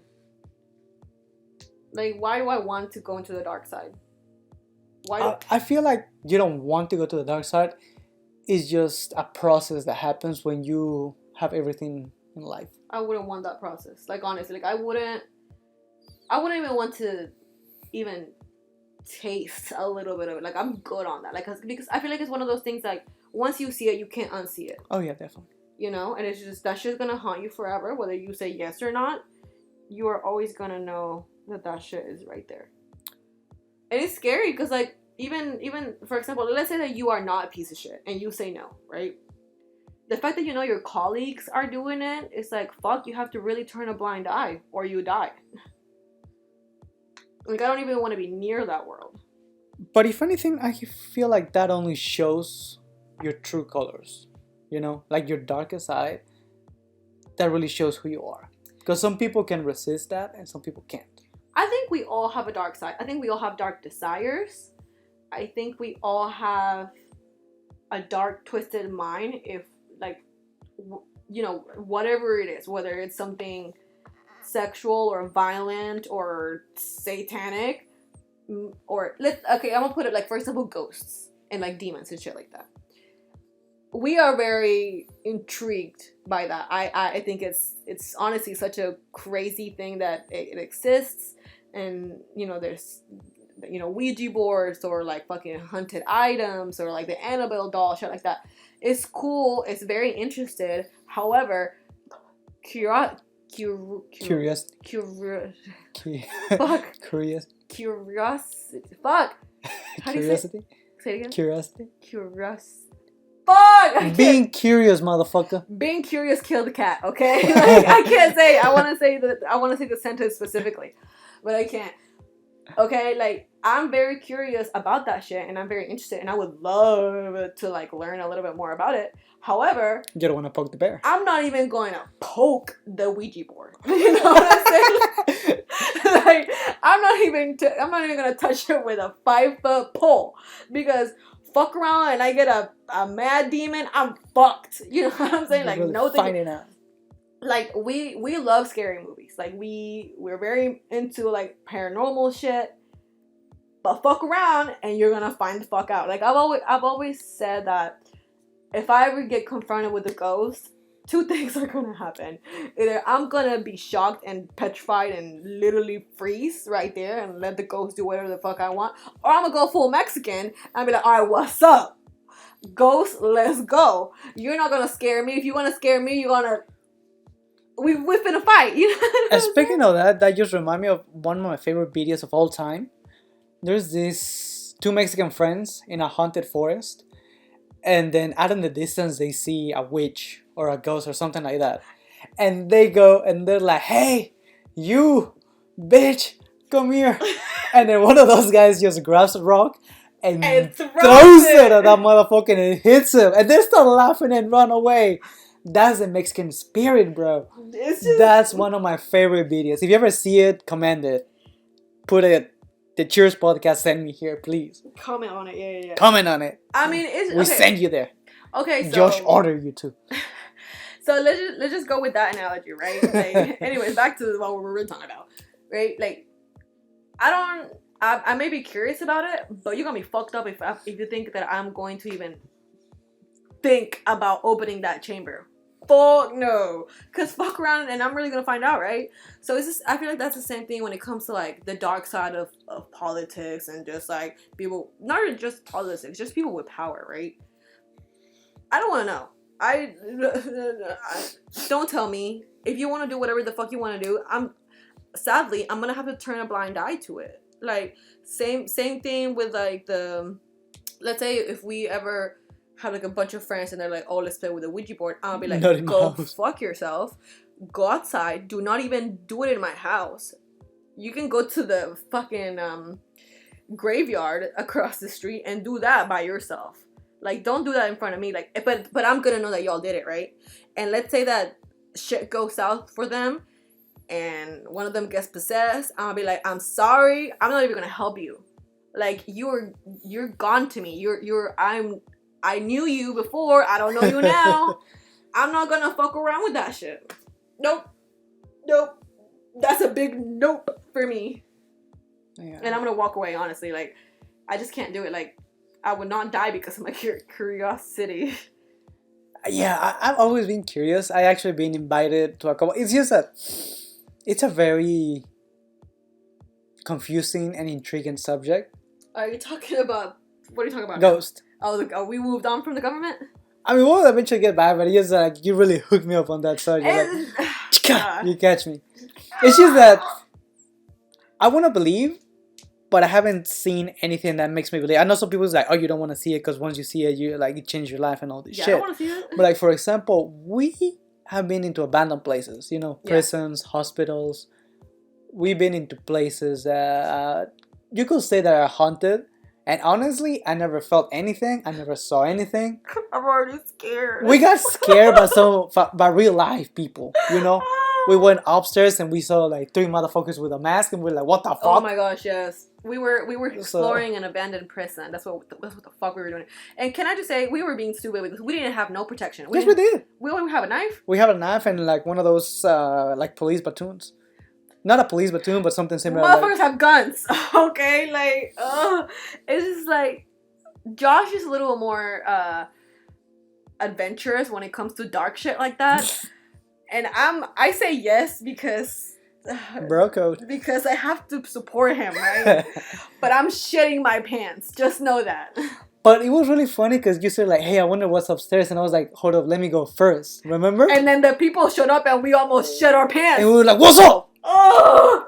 Like, why do I want to go into the dark side? Why? I feel like you don't want to go to the dark side. It's just a process that happens when you have everything in life. I wouldn't want that process. Like, honestly, like, I wouldn't even want to even taste a little bit of it. Like, I'm good on that. Like, because I feel like it's one of those things, like, once you see it, you can't unsee it. Oh, yeah, definitely. And it's just, that's just gonna haunt you forever. Whether you say yes or not, you are always gonna know that shit is right there. And it's scary because, like, even for example, let's say that you are not a piece of shit and you say no, right? The fact that your colleagues are doing it, it's like, fuck, you have to really turn a blind eye or you die. Like, I don't even want to be near that world. But if anything, I feel like that only shows your true colors. Like your darkest side. That really shows who you are. Because some people can resist that and some people can't. I think we all have a dark side. I think we all have dark desires. I think we all have a dark, twisted mind. If, like, whatever it is, whether it's something sexual or violent or satanic, or I'm gonna put it like, for example, ghosts and like demons and shit like that. We are very intrigued by that. I think it's honestly such a crazy thing that it exists, and there's Ouija boards or like fucking haunted items or like the Annabelle doll, shit like that. It's cool. It's very interested. However, curiosity. Curious. Fuck. Curious. Curiosity. Fuck. How do you Curiosity. Say it again. Curiosity. Curiosity. Fuck. Being curious, motherfucker. Being curious killed the cat. Okay. Like, I can't say. I want to say the sentence specifically, but I can't. Okay, like I'm very curious about that shit, and I'm very interested, and I would love to like learn a little bit more about it. However, you don't want to poke the bear. I'm not even going to poke the Ouija board. You know what I'm saying? Like I'm not even gonna touch it with a 5-foot pole because fuck around and I get a mad demon, I'm fucked. You know what I'm saying? Like really no thing. finding out. Like we love scary movies. Like we're very into like paranormal shit. But fuck around and you're gonna find the fuck out. Like I've always said that if I ever get confronted with a ghost, 2 things are gonna happen. Either I'm gonna be shocked and petrified and literally freeze right there and let the ghost do whatever the fuck I want, or I'm gonna go full Mexican and be like, all right, what's up, ghost? Let's go. You're not gonna scare me. If you wanna scare me, you're gonna. We finna fight, you know. Speaking of that just reminded me of one of my favorite videos of all time. There's these 2 Mexican friends in a haunted forest, and then out in the distance they see a witch or a ghost or something like that, and they go and they're like, "Hey, you, bitch, come here!" And then one of those guys just grabs a rock and throws it at that motherfucker and it hits him, and they start laughing and run away. That's the Mexican spirit, bro. That's one of my favorite videos. If you ever see it, comment it. Put it. The Cheers podcast send me here, please. Comment on it, yeah. Comment on it. I mean, it's we send you there. Okay, so Josh ordered you to. So let's just go with that analogy, right? Like, anyways, back to what we were talking about, right? Like, I may be curious about it, but you're gonna be fucked up if you think that I'm going to even think about opening that chamber. Fuck no, cause fuck around and I'm really gonna find out, right? So I feel like that's the same thing when it comes to like the dark side of politics and just like people, not just politics, just people with power, right? I don't want to know. I don't tell me if you want to do whatever the fuck you want to do. Sadly I'm gonna have to turn a blind eye to it. Like same thing with like let's say if we ever have like a bunch of friends and they're like, oh, let's play with a Ouija board, I'll be like, go fuck yourself, go outside, do not even do it in my house. You can go to the fucking graveyard across the street and do that by yourself. Like, don't do that in front of me. Like, but I'm gonna know that y'all did it, right? And let's say that shit goes south for them and one of them gets possessed, I'll be like, I'm sorry, I'm not even gonna help you. Like, you're gone to me. I knew you before. I don't know you now. I'm not gonna fuck around with that shit. Nope. That's a big nope for me. Yeah. And I'm gonna walk away, honestly. Like, I just can't do it. Like, I would not die because of my curiosity. Yeah, I've always been curious. I actually been invited to a couple. It's just that it's a very confusing and intriguing subject. Are you talking about? What are you talking about? Ghost. Oh, we moved on from the government? I mean, we'll eventually get back, but it's just like, you really hooked me up on that subject. Like, you catch me. It's just that I want to believe, but I haven't seen anything that makes me believe. I know some people's like, oh, you don't want to see it because once you see it, you like it changed your life and all this shit. I don't want to see it. But like, for example, we have been into abandoned places, prisons, hospitals. We've been into places that you could say that are haunted. And honestly, I never felt anything. I never saw anything. I'm already scared. We got scared by real life people, We went upstairs and we saw like 3 motherfuckers with a mask and we're like, what the fuck? Oh my gosh, yes. We were exploring an abandoned prison. That's what the fuck we were doing. And can I just say, we were being stupid because we didn't have no protection. Yes, we did. We only have a knife? We have a knife and like one of those like police platoons. Not a police platoon, but something similar. Motherfuckers have guns, okay? Like, it's just like, Josh is a little more adventurous when it comes to dark shit like that. And I say yes because Bro code. Because I have to support him, right? But I'm shitting my pants. Just know that. But it was really funny because you said like, "Hey, I wonder what's upstairs," and I was like, "Hold up, let me go first." Remember? And then the people showed up and we almost shit our pants. And we were like, "What's up?" Oh,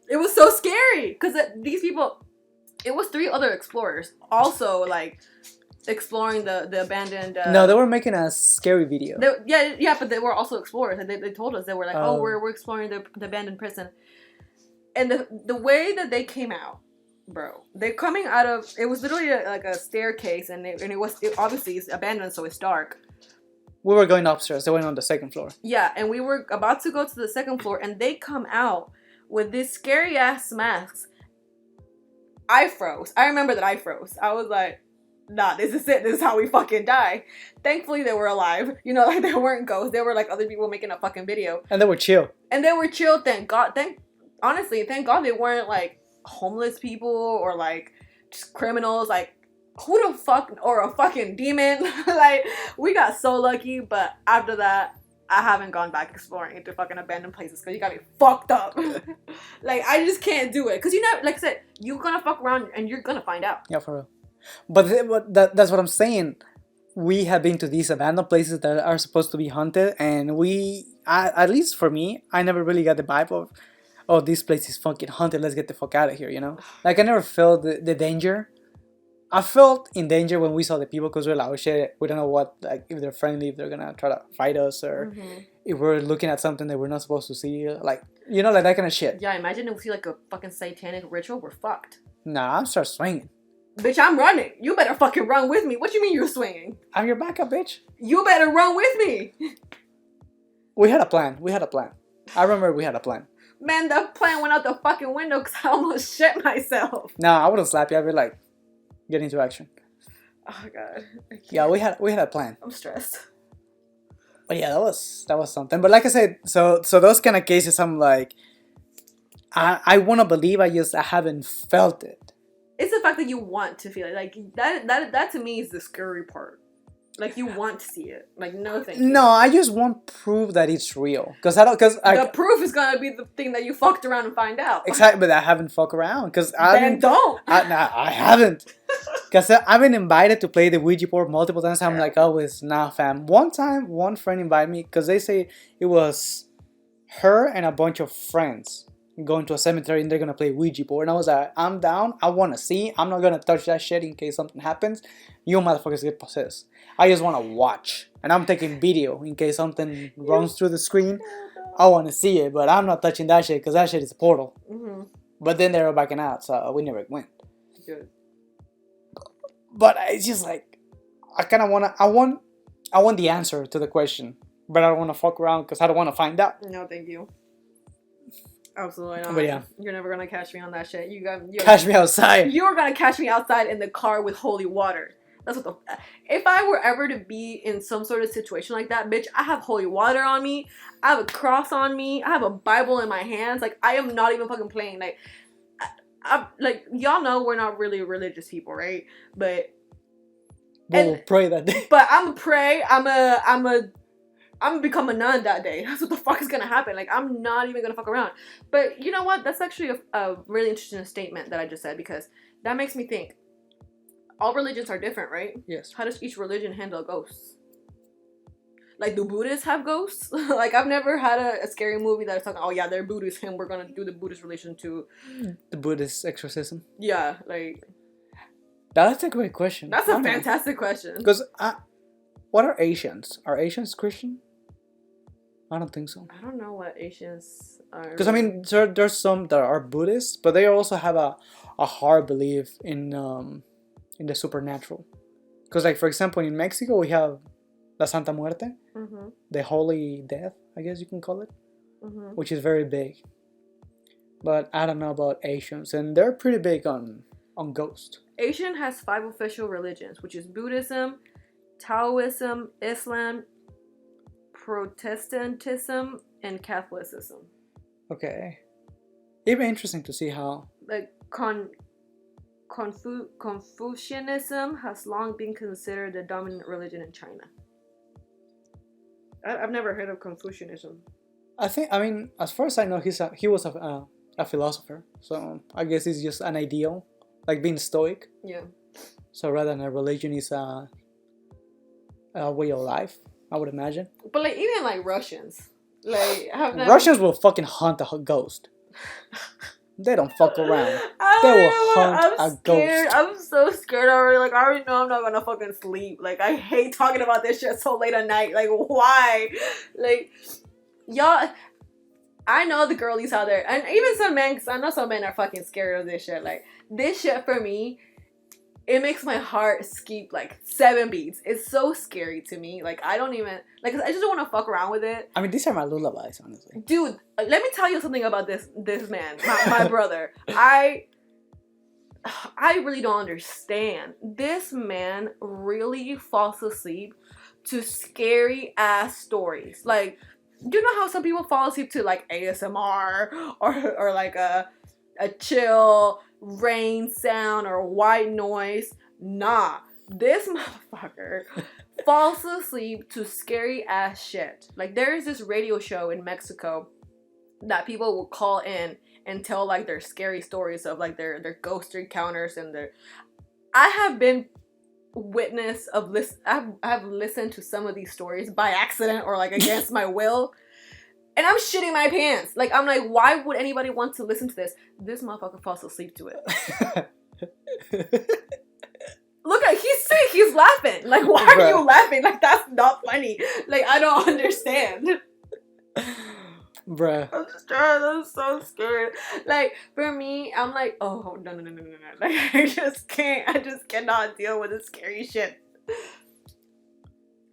it was so scary because these people. It was 3 other explorers also like exploring the abandoned. No, they were making a scary video. Yeah, but they were also explorers, and they told us they were like, "Oh, we're exploring the abandoned prison," and the way that they came out. Bro, they're coming out of. It was literally like a staircase, and it obviously it's abandoned, so it's dark. We were going upstairs. They went on the 2nd floor. Yeah, and we were about to go to the 2nd floor, and they come out with these scary ass masks. I froze. I remember that I froze. I was like, "Nah, this is it. This is how we fucking die." Thankfully, they were alive. You know, like they weren't ghosts. They were like other people making a fucking video, And they were chill. Thank God. Honestly, thank God they weren't like homeless people or like just criminals. Like, who the fuck, or a fucking demon. Like, we got so lucky, but after that I haven't gone back exploring into fucking abandoned places because you got me fucked up. Like, I just can't do it because, you know, like I said, you're gonna fuck around and you're gonna find out. Yeah, for real. But that's what I'm saying. We have been to these abandoned places that are supposed to be haunted, and at least for me, I never really got the vibe of, "Oh, this place is fucking haunted, let's get the fuck out of here," you know? Like, I never felt the danger. I felt in danger when we saw the people because we're like, "Oh shit, we don't know what, like, if they're friendly, if they're gonna try to fight us, or if we're looking at something that we're not supposed to see." Like, you know, like that kind of shit. Yeah, imagine if we see like a fucking satanic ritual, we're fucked. Nah, I'm start swinging. Bitch, I'm running. You better fucking run with me. What you mean you're swinging? I'm your backup, bitch. You better run with me. We had a plan. I remember we had a plan. Man, the plan went out the fucking window because I almost shit myself. No, I wouldn't slap you. I'd be like, get into action. Oh god. Yeah, we had a plan. I'm stressed. But yeah, that was something. But like I said, so those kind of cases, I'm like, I want to believe. I haven't felt it. It's the fact that you want to feel it. Like, that to me is the scary part. Like, you want to see it. Like, no thank you. No, I just want proof that it's real. The proof is gonna be the thing that you fucked around and find out. Exactly, but I haven't fucked around because I haven't. Because I've been invited to play the Ouija board multiple times. I'm like, always, nah, fam. One time, one friend invited me because they say it was her and a bunch of friends going to a cemetery and they're gonna play Ouija board. And I was like, I'm down. I want to see. I'm not gonna touch that shit in case something happens. You motherfuckers get possessed. I just want to watch, and I'm taking video in case something runs through the screen. I want to see it, but I'm not touching that shit because that shit is a portal. But then they were backing out, so we never went. Good. But it's just like, I kind of I want the answer to the question, but I don't want to fuck around because I don't want to find out. No, thank you. Absolutely not. But yeah, you're never gonna catch me on that shit. Catch me outside. You're gonna catch me outside in the car with holy water. That's what if I were ever to be in some sort of situation like that, bitch, I have holy water on me. I have a cross on me. I have a Bible in my hands. Like, I am not even fucking playing. Like, I like, y'all know we're not really religious people, right? But we'll pray that day. But I'm gonna pray. I'm gonna become a nun that day. That's what the fuck is gonna happen. Like, I'm not even gonna fuck around. But you know what? That's actually a really interesting statement that I just said, because that makes me think. All religions are different, right? Yes. How does each religion handle ghosts? Like, do Buddhists have ghosts? Like, I've never had a scary movie that's talking, oh yeah, they're Buddhist and we're gonna do the Buddhist relation to the Buddhist exorcism. Yeah, like, that's a great question. That's a fantastic question. Because what are Asians? Are Asians Christian? I don't think so. I don't know what Asians are. Because I mean, there's some that are Buddhists, but they also have a hard belief in the supernatural. Because, like, for example, in Mexico we have La Santa Muerte, the Holy Death, I guess you can call it, which is very big. But I don't know about Asians, and they're pretty big on ghosts. Asian has 5 official religions, which is Buddhism, Taoism, Islam, Protestantism, and Catholicism. Okay. It'd be interesting to see how... Like, Confucianism has long been considered the dominant religion in China. I've never heard of Confucianism. I mean, as far as I know, he was a philosopher. So I guess it's just an ideal, like being stoic. Yeah. So rather than a religion, is a way of life, I would imagine. But like even like Russians, like have never. Russians will fucking hunt a ghost. They don't fuck around. They will I don't hunt even. a I'm scared. ghost. I'm so scared already. Like I already know I'm not gonna fucking sleep. Like I hate talking about this shit so late at night. Like why? Like y'all. I know the girlies out there, and even some men, because I know some men are fucking scared of this shit. Like, this shit for me, it makes my heart skip like 7 beats. It's so scary to me. Like, I don't even, like, I just don't want to fuck around with it. I mean, these are my lullabies, honestly. Dude, let me tell you something about this man, my brother. I really don't understand. This man really falls asleep to scary ass stories. Like, you know how some people fall asleep to like ASMR or like a chill rain sound or white noise? Nah, this motherfucker falls asleep to scary ass shit. Like there is this radio show in Mexico that people will call in and tell like their scary stories of like their ghost encounters and their. I have been witness of I've listened to some of these stories by accident or like against my will, and I'm shitting my pants. Like I'm like, why would anybody want to listen to this? This motherfucker falls asleep to it. Look at he's sick. He's laughing. Like why are you laughing? Like that's not funny. Like I don't understand. Bruh. I'm just trying. I'm so scared. Like for me, I'm like, oh no. Like I just can't. I just cannot deal with this scary shit.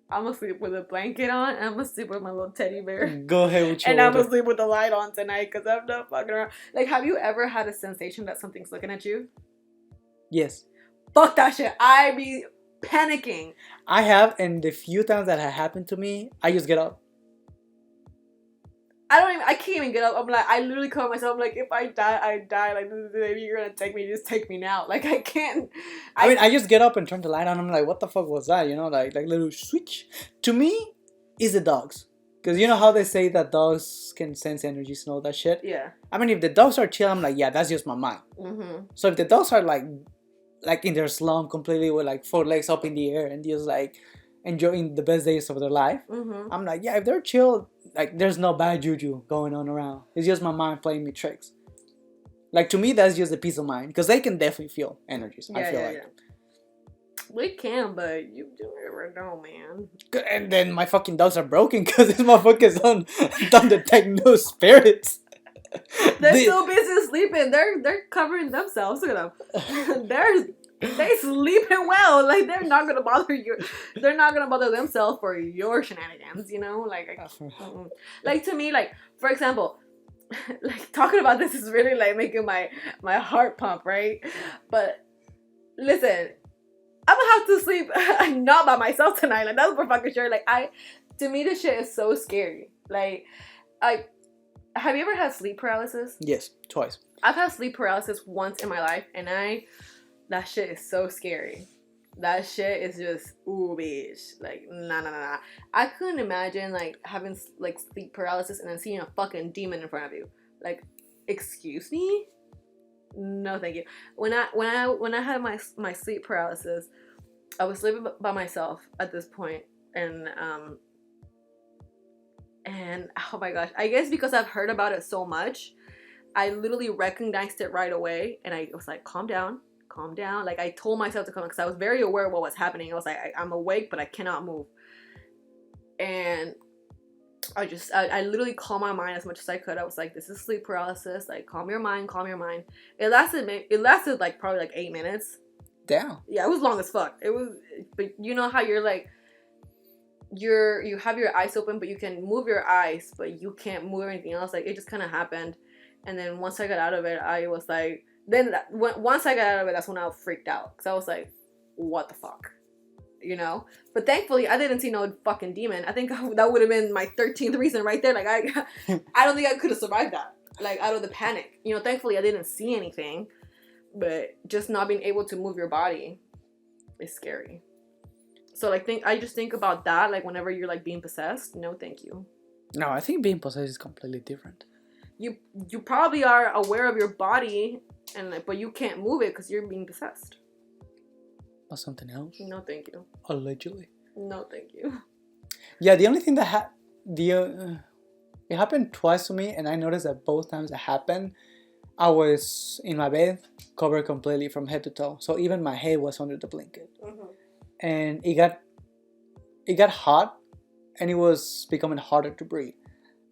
I'm gonna sleep with a blanket on, and I'm gonna sleep with my little teddy bear. Go ahead with your And I'm gonna sleep with the light on tonight because I'm not fucking around. Like, have you ever had a sensation that something's looking at you? Yes. Fuck that shit. I be panicking. I have, and the few times that have happened to me, I just get up. I can't even get up. I'm like, I literally call myself, I'm like, if I die, I die. Like, maybe you're gonna take me, just take me now. Like, I can't. I mean, I just get up and turn the light on. I'm like, what the fuck was that? You know, like little switch. To me, is the dogs. Because you know how they say that dogs can sense energies and all that shit? Yeah. I mean, if the dogs are chill, I'm like, yeah, that's just my mind. Mm-hmm. So if the dogs are like in their slump completely with like 4 legs up in the air and just like enjoying the best days of their life, Mm-hmm. I'm like, yeah, if they're chill, like there's no bad juju going on around. It's just my mind playing me tricks. Like to me, that's just a peace of mind because they can definitely feel energies. Yeah, I feel yeah, like. yeah. We can, but you do never know, man. And then my fucking dogs are broken because this motherfucker's don't detect no spirits. They're so busy sleeping. They're covering themselves. Look at them. They sleeping well. Like they're not gonna bother you. They're not gonna bother themselves for your shenanigans. You know, like to me, like for example, like talking about this is really like making my heart pump, right? But listen, I'm gonna have to sleep not by myself tonight. Like that's for fucking sure. Like to me, this shit is so scary. Like have you ever had sleep paralysis? Yes, twice. I've had sleep paralysis once in my life, and that shit is so scary. That shit is just, ooh, bitch. Like, nah. I couldn't imagine, like, having, like, sleep paralysis and then seeing a fucking demon in front of you. Like, excuse me? No, thank you. When I had my sleep paralysis, I was sleeping by myself at this point, and oh my gosh, I guess because I've heard about it so much, I literally recognized it right away, and I was like, calm down. Like I told myself to calm down because I was very aware of what was happening. I was like, I'm awake, but I cannot move. And I literally calmed my mind as much as I could. I was like, this is sleep paralysis. Like, calm your mind. It lasted like probably like 8 minutes. Damn. Yeah, it was long as fuck. It was, but you know how you're like, you have your eyes open, but you can move your eyes, but you can't move anything else. Like it just kind of happened. And then once I got out of it, I was like, once I got out of it, that's when I freaked out. Because I was like, what the fuck? You know? But thankfully, I didn't see no fucking demon. I think that would have been my 13th reason right there. Like, I don't think I could have survived that. Like, out of the panic. You know, thankfully, I didn't see anything. But just not being able to move your body is scary. So, like, I just think about that. Like, whenever you're, like, being possessed, no thank you. No, I think being possessed is completely different. You probably are aware of your body, but you can't move it because you're being possessed. Or something else. No, thank you. Allegedly. No, thank you. Yeah, the only thing that it happened twice to me, and I noticed that both times it happened, I was in my bed, covered completely from head to toe. So even my head was under the blanket, and it got hot, and it was becoming harder to breathe.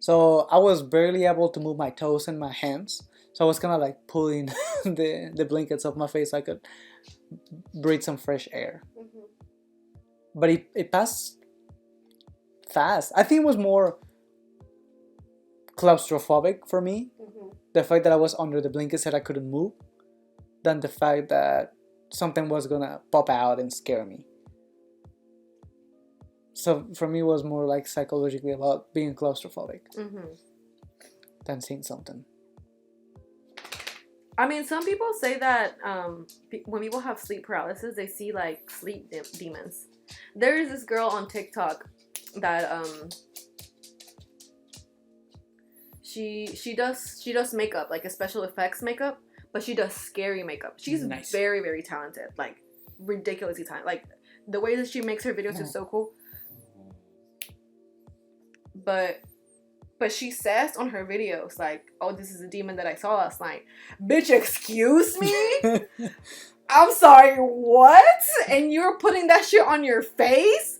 So I was barely able to move my toes and my hands. So I was kind of like pulling the blankets off my face so I could breathe some fresh air. But it passed fast. I think it was more claustrophobic for me. The fact that I was under the blankets that I couldn't move, than the fact that something was gonna pop out and scare me. So for me, it was more like psychologically about being claustrophobic than seeing something. I mean, some people say that when people have sleep paralysis, they see like sleep demons. There is this girl on TikTok that she does makeup, like a special effects makeup, but she does scary makeup. She's nice. Very, very talented, like ridiculously talented. Like the way that she makes her videos is so cool. But she says on her videos, like, oh, this is a demon that I saw last night. Bitch, excuse me? I'm sorry, what? And you're putting that shit on your face?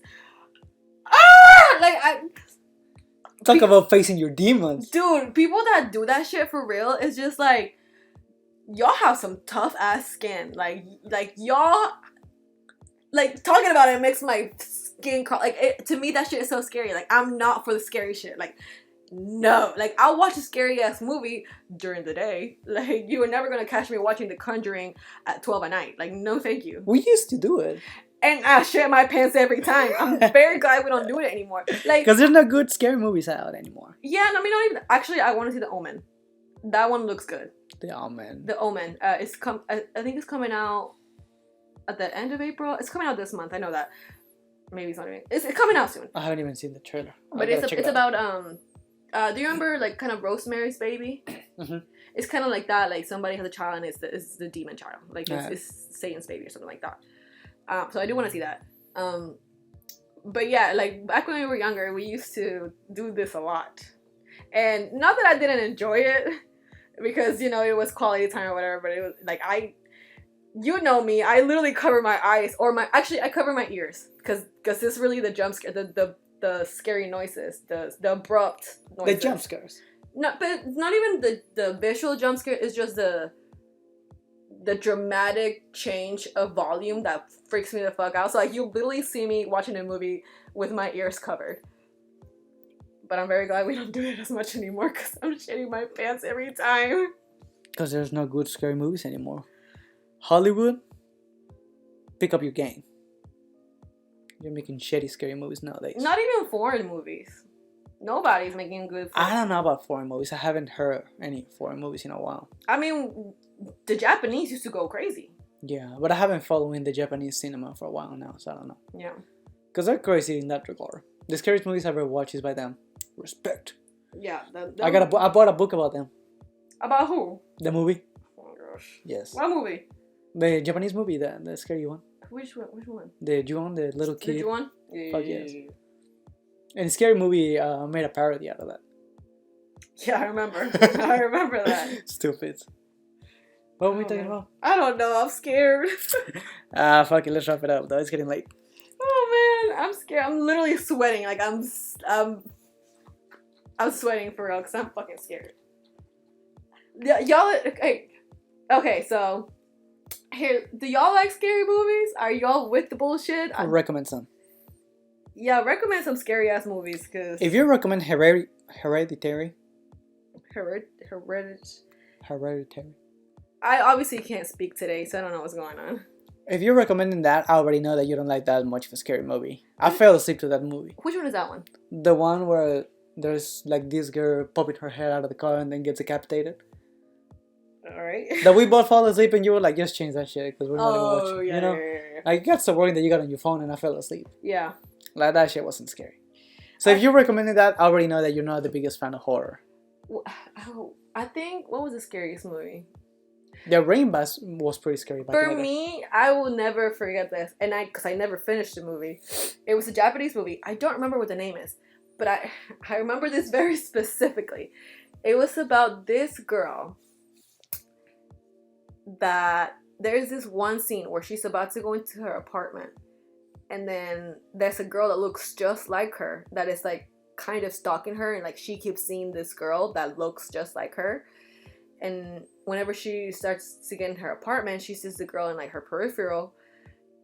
Ah! Like, Talk about facing your demons. Dude, people that do that shit for real is just like, y'all have some tough ass skin. Like y'all, like, talking about it makes my skin crawl. Like, to me, that shit is so scary. Like, I'm not for the scary shit. Like, no. Like, I'll watch a scary ass movie during the day. Like, you were never gonna catch me watching The Conjuring at 12 at night. Like, no thank you. We used to do it. And I shit my pants every time. I'm very glad we don't do it anymore. Like, because there's no good scary movies out anymore. Yeah, I mean, not even. Actually, I want to see The Omen. That one looks good. The Omen. The Omen. I think it's coming out at the end of April. It's coming out this month. I know that. Maybe it's not even. It's coming out soon. I haven't even seen the trailer. But it's about do you remember like kind of Rosemary's Baby? It's kind of like that. Like somebody has a child and it's the demon child. Like it's Satan's baby or something like that. So I do want to see that. But yeah, like back when we were younger, we used to do this a lot. And not that I didn't enjoy it, because, you know, it was quality time or whatever, but it was like, you know me, I literally cover my eyes, I cover my ears, because it's really the jump scare, the scary noises, the abrupt noises. The jump scares. No, but it's not even the visual jump scare, it's just the dramatic change of volume that freaks me the fuck out. So like, you literally see me watching a movie with my ears covered. But I'm very glad we don't do it as much anymore, because I'm shitting my pants every time. Because there's no good scary movies anymore. Hollywood, pick up your game. You're making shitty scary movies nowadays. Not even foreign movies. Nobody's making good I don't know about foreign movies. I haven't heard any foreign movies in a while. I mean, the Japanese used to go crazy. Yeah, but I haven't followed the Japanese cinema for a while now, so I don't know. Yeah. Because they're crazy in that regard. The scariest movies I've ever watched is by them. Respect. Yeah. I bought a book about them. About who? The movie. Oh my gosh. Yes. What movie? The Japanese movie, the scary one. Which one? The Ju-on, the little kid. The Ju-on? Yeah. Fuck yes. And Scary Movie made a parody out of that. Yeah, I remember. I remember that. Stupid. What were we talking about? I don't know. I'm scared. Fuck it. Let's wrap it up, though. It's getting late. Oh, man. I'm scared. I'm literally sweating. Like, I'm sweating for real because I'm fucking scared. Y'all... Okay, so... Here, do y'all like scary movies? Are y'all with the bullshit? I'll recommend some. Yeah, recommend some scary ass movies, because if you recommend Hereditary. Hereditary. I obviously can't speak today, so I don't know what's going on. If you're recommending that, I already know that you don't like that much of a scary movie. I fell asleep to that movie. Which one is that one? The one where there's like this girl popping her head out of the car and then gets decapitated. Alright. That we both fall asleep and you were like, just change that shit because we're not even watching. Yeah. Like, it got so boring that you got on your phone and I fell asleep. Yeah. Like, that shit wasn't scary. So if you're recommending that, I already know that you're not the biggest fan of horror. I think, what was the scariest movie? The Rain was pretty scary back in For the day. me, I will never forget this, and because I never finished the movie. It was a Japanese movie. I don't remember what the name is, but I remember this very specifically. It was about this girl that there's this one scene where she's about to go into her apartment, and then there's a girl that looks just like her that is like kind of stalking her, and like she keeps seeing this girl that looks just like her. And whenever she starts to get in her apartment, she sees the girl in like her peripheral,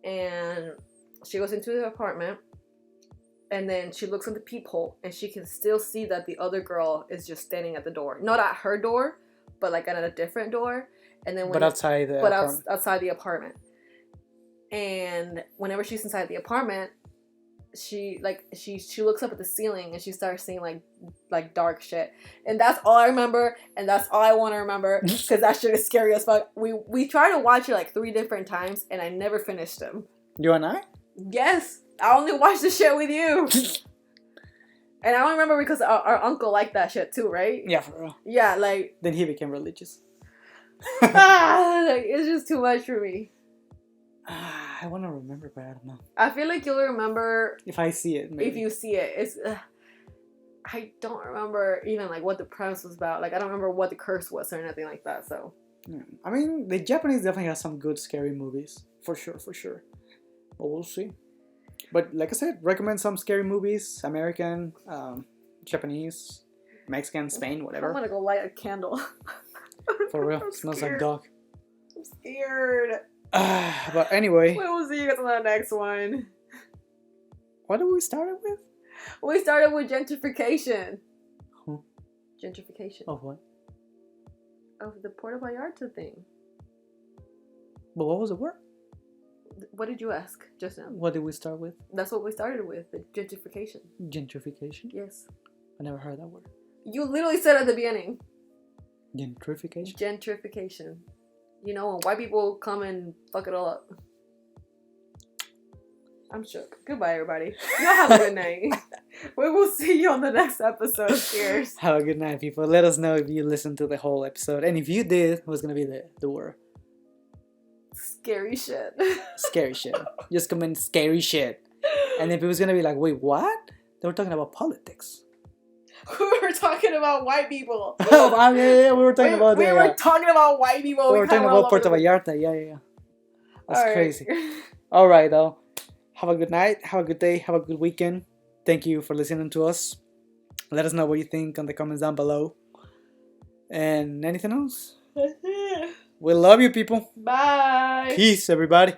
and she goes into the apartment, and then she looks in the peephole, and she can still see that the other girl is just standing at the door, not at her door, but like at a different door. And then outside the apartment. Outside the apartment. And whenever she's inside the apartment, she looks up at the ceiling and she starts seeing like dark shit. And that's all I remember, and that's all I want to remember, because that shit is scary as fuck. We tried to watch it like 3 different times, and I never finished them. You and I? Yes, I only watched the shit with you. And I don't remember because our uncle liked that shit too, right? Yeah, for real. Yeah, like then he became religious. Like, it's just too much for me. I want to remember, but I don't know. I feel like you'll remember if I see it. Maybe. If you see it, it's. I don't remember even like what the premise was about. Like, I don't remember what the curse was or anything like that. So. Yeah. I mean, the Japanese definitely has some good scary movies, for sure. But we'll see. But like I said, recommend some scary movies: American, Japanese, Mexican, Spain, whatever. I'm gonna go light a candle. For real, it smells like dog. I'm scared. But anyway. We'll see you guys on the next one. What did we start with? We started with gentrification. Huh? Gentrification. Of what? Of the Puerto Vallarta thing. But what was the word? What did you ask just now? What did we start with? That's what we started with, the gentrification. Gentrification? Yes. I never heard that word. You literally said at the beginning. Gentrification? Gentrification. You know, when white people come and fuck it all up. I'm shook. Goodbye, everybody. Y'all have a good night. We will see you on the next episode. Cheers. Have a good night, people. Let us know if you listened to the whole episode. And if you did, what's going to be the word? Scary shit. Scary shit. Just comment scary shit. And then people's going to be like, wait, what? They were talking about politics. We were talking about white people. Yeah, we were talking about we were talking about white people. We were talking about Puerto Vallarta. Yeah. That's crazy. All right, though. Have a good night. Have a good day. Have a good weekend. Thank you for listening to us. Let us know what you think on the comments down below. And anything else? We love you, people. Bye. Peace, everybody.